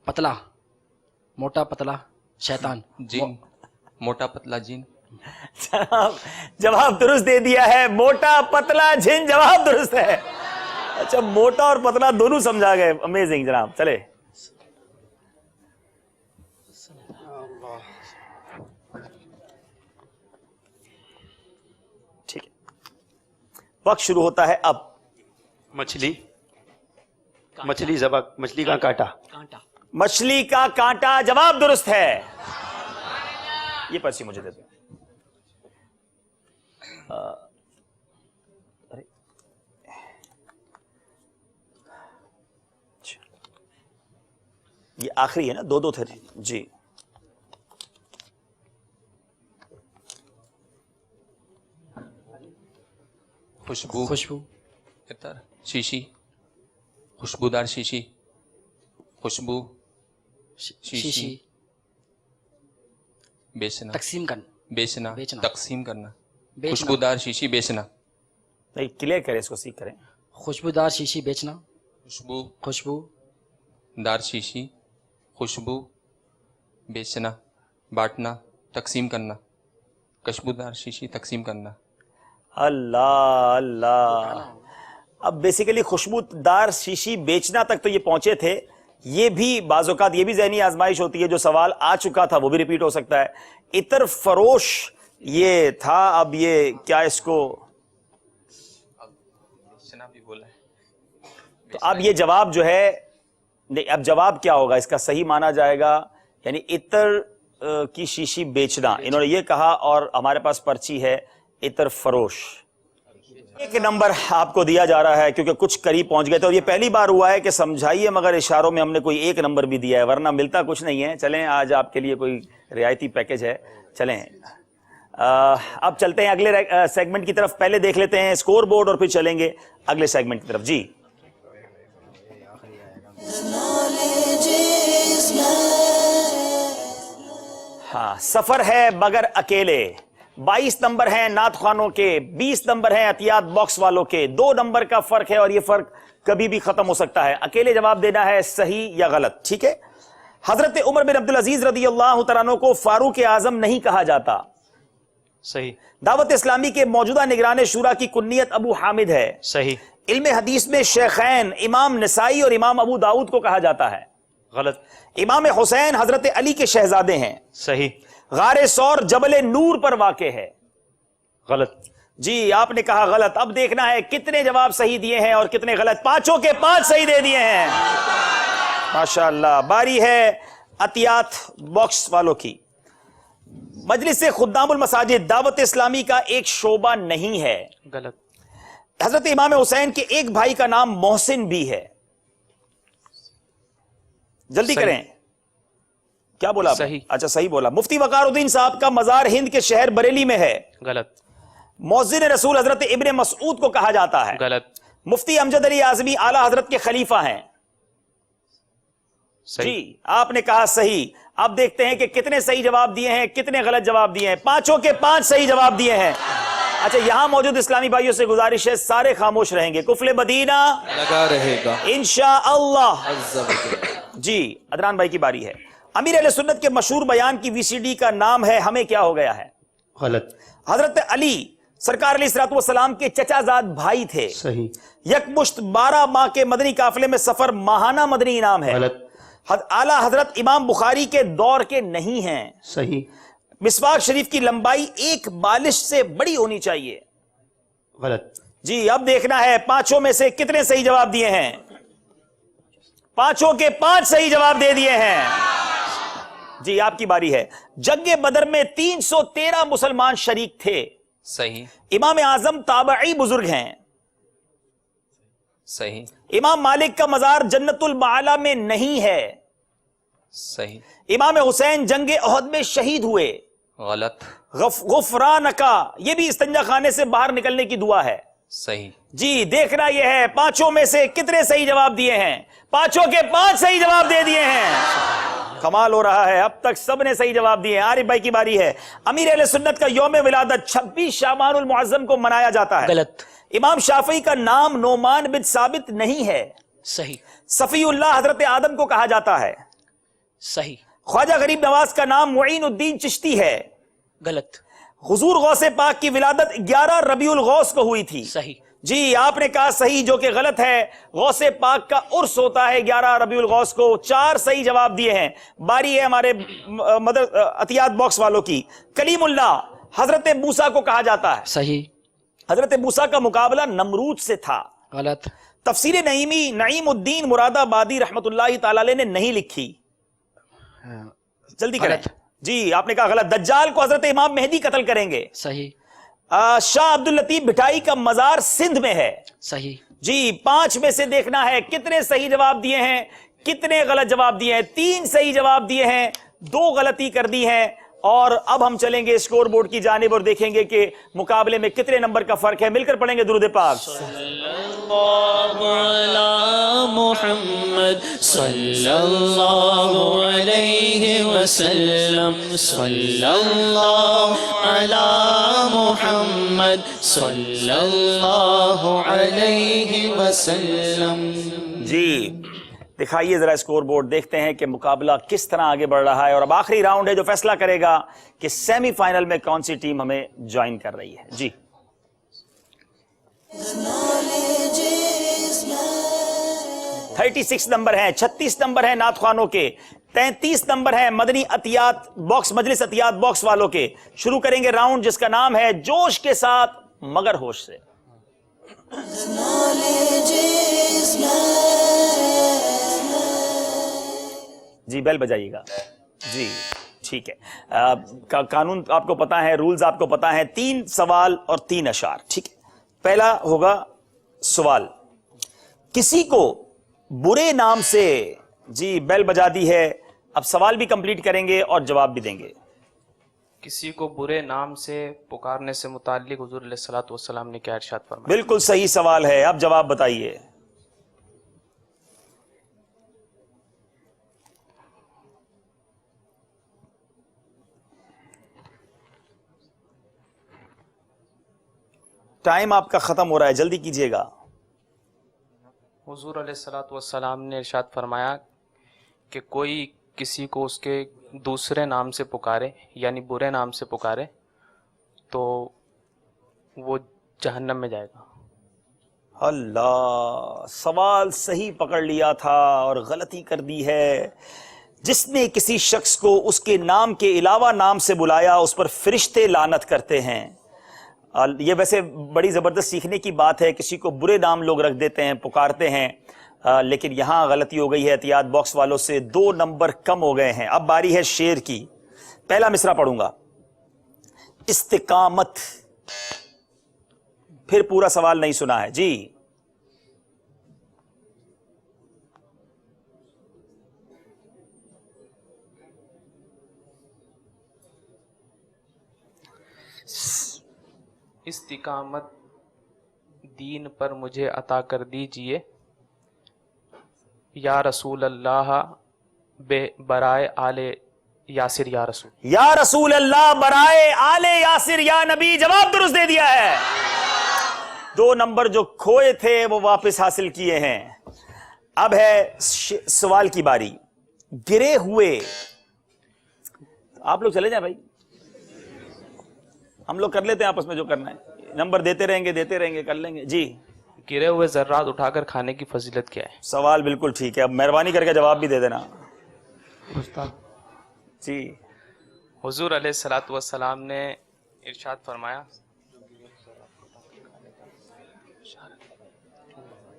پتلا. موٹا پتلا. شیطان. جن. موٹا پتلا جن. جواب درست دے دیا ہے. موٹا پتلا جن جواب درست ہے. اچھا موٹا اور پتلا دونوں سمجھا گئے. امیزنگ جناب. چلے ٹھیک ہے. وقت شروع ہوتا ہے اب. مچھلی. مچھلی ذبح. مچھلی کا کانٹا. مچھلی کا کانٹا جواب درست ہے. یہ پرچی مجھے دے دو. یہ آخری ہے نا. دو تھے جی. خوشبو. خوشبو. شیشی. خوشبودار شیشی. خوشبو. شیشی. بیچنا. تقسیم کرنا. بیچنا. بیچنا. تقسیم کرنا. خوشبودار شیشی بیچنا. نہیں کلیئر کریں اس کو. سیکھ کریں. خوشبودار شیشی بیچنا. خوشبو. خوشبو دار شیشی. خوشبو. بیچنا. بانٹنا. تقسیم کرنا. خوشبودار شیشی تقسیم کرنا. اللہ اللہ. اب بیسیکلی خوشبودار شیشی بیچنا تک تو یہ پہنچے تھے. یہ بھی بعض اوقات یہ بھی ذہنی آزمائش ہوتی ہے. جو سوال آ چکا تھا وہ بھی ریپیٹ ہو سکتا ہے. عطر فروش یہ تھا. اب یہ کیا اس کو بھی بولا ہے. تو اب یہ جواب جو ہے اب جواب کیا ہوگا. اس کا صحیح مانا جائے گا یعنی عطر کی شیشی بیچنا. انہوں نے یہ کہا اور ہمارے پاس پرچی ہے عطر فروش. ایک نمبر آپ کو دیا جا رہا ہے کیونکہ کچھ قریب پہنچ گئے تھے. اور یہ پہلی بار ہوا ہے کہ سمجھائیے مگر اشاروں میں ہم نے کوئی ایک نمبر بھی دیا ہے ورنہ ملتا کچھ نہیں ہے. چلیں آج آپ کے لیے کوئی رعایتی پیکج ہے. چلیں اب چلتے ہیں اگلے سیگمنٹ کی طرف. پہلے دیکھ لیتے ہیں اسکور بورڈ اور پھر چلیں گے اگلے سیگمنٹ کی طرف. جی ہاں سفر ہے مگر اکیلے. 22 نمبر ہیں نعت خوانوں کے. 20 نمبر ہیں عطیات باکس والوں کے. 2 نمبر کا فرق ہے اور یہ فرق کبھی بھی ختم ہو سکتا ہے. اکیلے جواب دینا ہے صحیح یا غلط. ٹھیک ہے. حضرت عمر بن عبدالعزیز رضی اللہ تعالیٰ عنہ کو فاروق اعظم نہیں کہا جاتا. صحیح. دعوت اسلامی کے موجودہ نگران شورا کی کنیت ابو حامد ہے. صحیح. علم حدیث میں شیخین امام نسائی اور امام ابو داؤد کو کہا جاتا ہے. غلط. امام حسین حضرت علی کے شہزادے ہیں. صحیح. غار سور جبل نور پر واقع ہے. غلط. جی آپ نے کہا غلط. اب دیکھنا ہے کتنے جواب صحیح دیے ہیں اور کتنے غلط. 5 کے 5 صحیح دے دیے ہیں. ماشاءاللہ. باری ہے عطیات باکس والوں کی. مجلس خدام المساجد دعوت اسلامی کا ایک شعبہ نہیں ہے. غلط. حضرت امام حسین کے ایک بھائی کا نام محسن بھی ہے. جلدی کریں. کیا بولا؟ صحیح. اچھا صحیح بولا. مفتی وقار الدین صاحب کا مزار ہند کے شہر بریلی میں ہے. غلط. مؤذن رسول حضرت ابن مسعود کو کہا جاتا ہے. غلط. مفتی امجد علی اعظمی اعلی حضرت کے خلیفہ ہیں. صحیح. جی آپ نے کہا صحیح. اب دیکھتے ہیں کہ کتنے صحیح جواب دیے ہیں کتنے غلط جواب دیے ہیں. 5 کے 5 صحیح جواب دیے ہیں. اچھا یہاں موجود اسلامی بھائیوں سے گزارش ہے سارے خاموش رہیں گے. قفل مدینہ لگا رہے گا انشاءاللہ. جی عدنان بھائی کی باری ہے. امیر اہل سنت کے مشہور بیان کی وی سی ڈی کا نام ہے ہمیں کیا ہو گیا ہے. غلط. حضرت علی سرکار علیہ الصلوۃ والسلام کے چچا زاد بھائی تھے. صحیح. یکمشت 12 ماہ کے مدنی قافلے میں سفر ماہانہ مدنی انعام ہے. غلط. اعلی حضرت امام بخاری کے دور کے نہیں ہیں. صحیح. مسواک شریف کی لمبائی 1 بالش سے بڑی ہونی چاہیے. غلط. جی اب دیکھنا ہے پانچوں میں سے کتنے صحیح جواب دیے ہیں. پانچوں کے 5 صحیح جواب دے دیے ہیں. جی آپ کی باری ہے. جنگ بدر میں 313 مسلمان شریک تھے. صحیح. امام اعظم تابعی بزرگ ہیں. صحیح. امام مالک کا مزار جنت المعلا میں نہیں ہے. صحیح. امام حسین جنگ احد میں شہید ہوئے. غلط. غفرانکا یہ بھی استنجا خانے سے باہر نکلنے کی دعا ہے. صحیح. جی دیکھنا یہ ہے پانچوں میں سے کتنے صحیح جواب دیے ہیں. پانچوں کے 5 صحیح جواب دے دیے ہیں. کمال ہو رہا ہے. اب تک سب نے صحیح جواب دیے ہیں. عارف بھائی کی باری ہے. امیر اہل سنت کا یوم ولادت 26 شعبان المعظم کو منایا جاتا ہے. غلط. امام شافعی کا نام نعمان بن ثابت نہیں ہے. صحیح. صفی اللہ حضرت آدم کو کہا جاتا ہے. صحیح. خواجہ غریب نواز کا نام معین الدین چشتی ہے. غلط. حضور غوث پاک کی ولادت 11 ربیع الغوث کو ہوئی تھی. صحیح. جی آپ نے کہا صحیح جو کہ غلط ہے. غوث پاک کا عرس ہوتا ہے 11 ربیع الغوث کو. 4 صحیح جواب دیے ہیں. باری ہے ہمارے عطیات باکس والوں کی. کلیم اللہ حضرت موسیٰ کو کہا جاتا ہے. صحیح. حضرت موسیٰ کا مقابلہ نمرود سے تھا. غلط. تفسیر نعیمی نعیم الدین مراد آبادی رحمت اللہ تعالی علیہ نے نہیں لکھی. جلدی کریں. جی آپ نے کہا غلط. دجال کو حضرت امام مہدی قتل کریں گے. صحیح. شاہ عبد اللطیف بھٹائی کا مزار سندھ میں ہے. صحیح. جی 5 میں سے دیکھنا ہے کتنے صحیح جواب دیے ہیں کتنے غلط جواب دیے ہیں. 3 صحیح جواب دیے ہیں 2 غلطی کر دی ہیں. اور اب ہم چلیں گے اسکور بورڈ کی جانب اور دیکھیں گے کہ مقابلے میں کتنے نمبر کا فرق ہے. مل کر پڑھیں گے درود پاک. محمد صلی اللہ علیہ وسلم. صلی اللہ علی محمد صلی اللہ علیہ وسلم. جی دکھائیے ذرا اسکور بورڈ. دیکھتے ہیں کہ مقابلہ کس طرح آگے بڑھ رہا ہے اور اب آخری راؤنڈ ہے جو فیصلہ کرے گا کہ سیمی فائنل میں کون سی ٹیم ہمیں جوائن کر رہی ہے. جی 36 نمبر ہیں. 36 نمبر ہیں نعت خوانوں کے. 33 نمبر ہیں مدنی عطیات باکس مجلس عطیات باکس والوں کے. شروع کریں گے راؤنڈ جس کا نام ہے جوش کے ساتھ مگر ہوش سے. جی بیل بجائیے گا. جی ٹھیک ہے. قانون آپ کو پتا ہے رولز آپ کو پتا ہے. 3 سوال اور 3 اشعار. ٹھیک ہے. پہلا ہوگا سوال کسی کو برے نام سے. جی بیل بجا دی ہے. اب سوال بھی کمپلیٹ کریں گے اور جواب بھی دیں گے. کسی کو برے نام سے پکارنے سے متعلق حضور علیہ الصلوۃ والسلام نے کیا ارشاد فرمایا؟ بالکل صحیح سوال ہے. اب جواب بتائیے. ٹائم آپ کا ختم ہو رہا ہے جلدی کیجیے گا. حضور علیہ الصلوۃ والسلام نے ارشاد فرمایا کہ کوئی کسی کو اس کے دوسرے نام سے پکارے یعنی برے نام سے پکارے تو وہ جہنم میں جائے گا. اللہ سوال صحیح پکڑ لیا تھا اور غلطی کر دی ہے. جس نے کسی شخص کو اس کے نام کے علاوہ نام سے بلایا اس پر فرشتے لعنت کرتے ہیں. یہ ویسے بڑی زبردست سیکھنے کی بات ہے. کسی کو برے نام لوگ رکھ دیتے ہیں پکارتے ہیں لیکن یہاں غلطی ہو گئی ہے. احتیاط باکس والوں سے 2 نمبر کم ہو گئے ہیں. اب باری ہے شعر کی. پہلا مصرع پڑھوں گا. استقامت. پھر پورا سوال نہیں سنا ہے. جی استقامت دین پر مجھے عطا کر دیجئے یا رسول اللہ بے برائے آل یاسر یا رسول. یا رسول اللہ برائے آل یاسر یا نبی. جواب درست دے دیا ہے. 2 نمبر جو کھوئے تھے وہ واپس حاصل کیے ہیں. اب ہے سوال کی باری. گرے ہوئے. آپ لوگ چلے جائیں بھائی ہم لوگ کر لیتے ہیں آپس میں جو کرنا ہے. نمبر دیتے رہیں گے کر لیں گے. جی گرے ہوئے ذرات اٹھا کر کھانے کی فضیلت کیا ہے؟ سوال بالکل ٹھیک ہے. اب مہربانی کر کے جواب بھی دے دینا. جی حضور علیہ الصلوۃ والسلام نے ارشاد فرمایا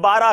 12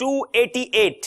288,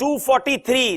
243,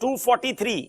243।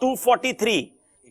243,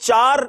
4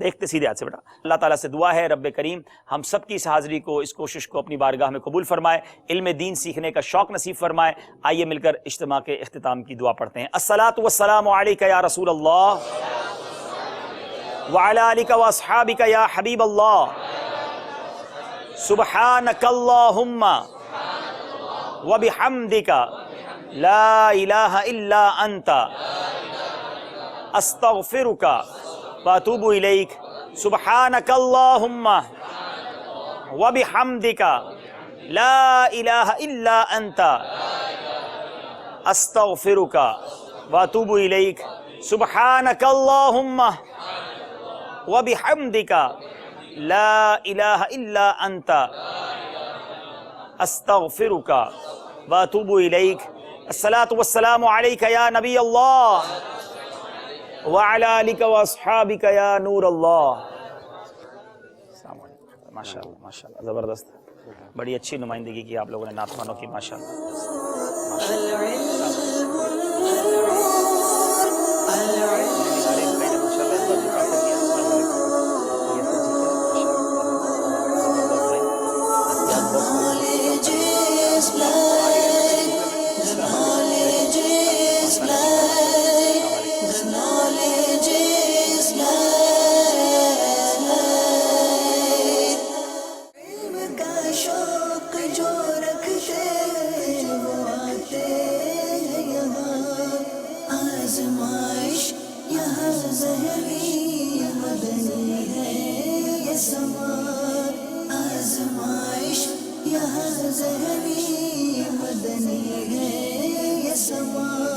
دیکھتے سیدھے ہاتھ سے بیٹا. اللہ تعالیٰ سے دعا ہے رب کریم ہم سب کی اس حاضری کو اس کوشش کو اپنی بارگاہ میں قبول فرمائے, علم دین سیکھنے کا شوق نصیب فرمائے. آئیے مل کر اجتماع کے اختتام کی دعا پڑھتے ہیں. الصلاۃ والسلام علیک یا رسول اللہ وعلی آلک واصحابک یا حبیب اللہ. سبحانک اللہم وبحمدک لا الہ الا انت استغفرک واتوب الیک. سبحانک اللہم وبحمدک لا الہ الا انت استغفرک واتوب الیک. سبحانک اللہم وبحمدک لا الہ الا انت استغفرک واتوب الیک. الصلاۃ والسلام علیک یا نبی اللہ وعلی آلک واصحابک یا نور اللہ. السلام علیکم. ماشاء اللہ ماشاء اللہ زبردست, بڑی اچھی نمائندگی کی آپ لوگوں نے نعت خوانوں کی. ماشاء آزمائش یہاں ظہری مدنی ہے یہ سما, آزمائش یہاں ظہری مدنی ہے یہ سما.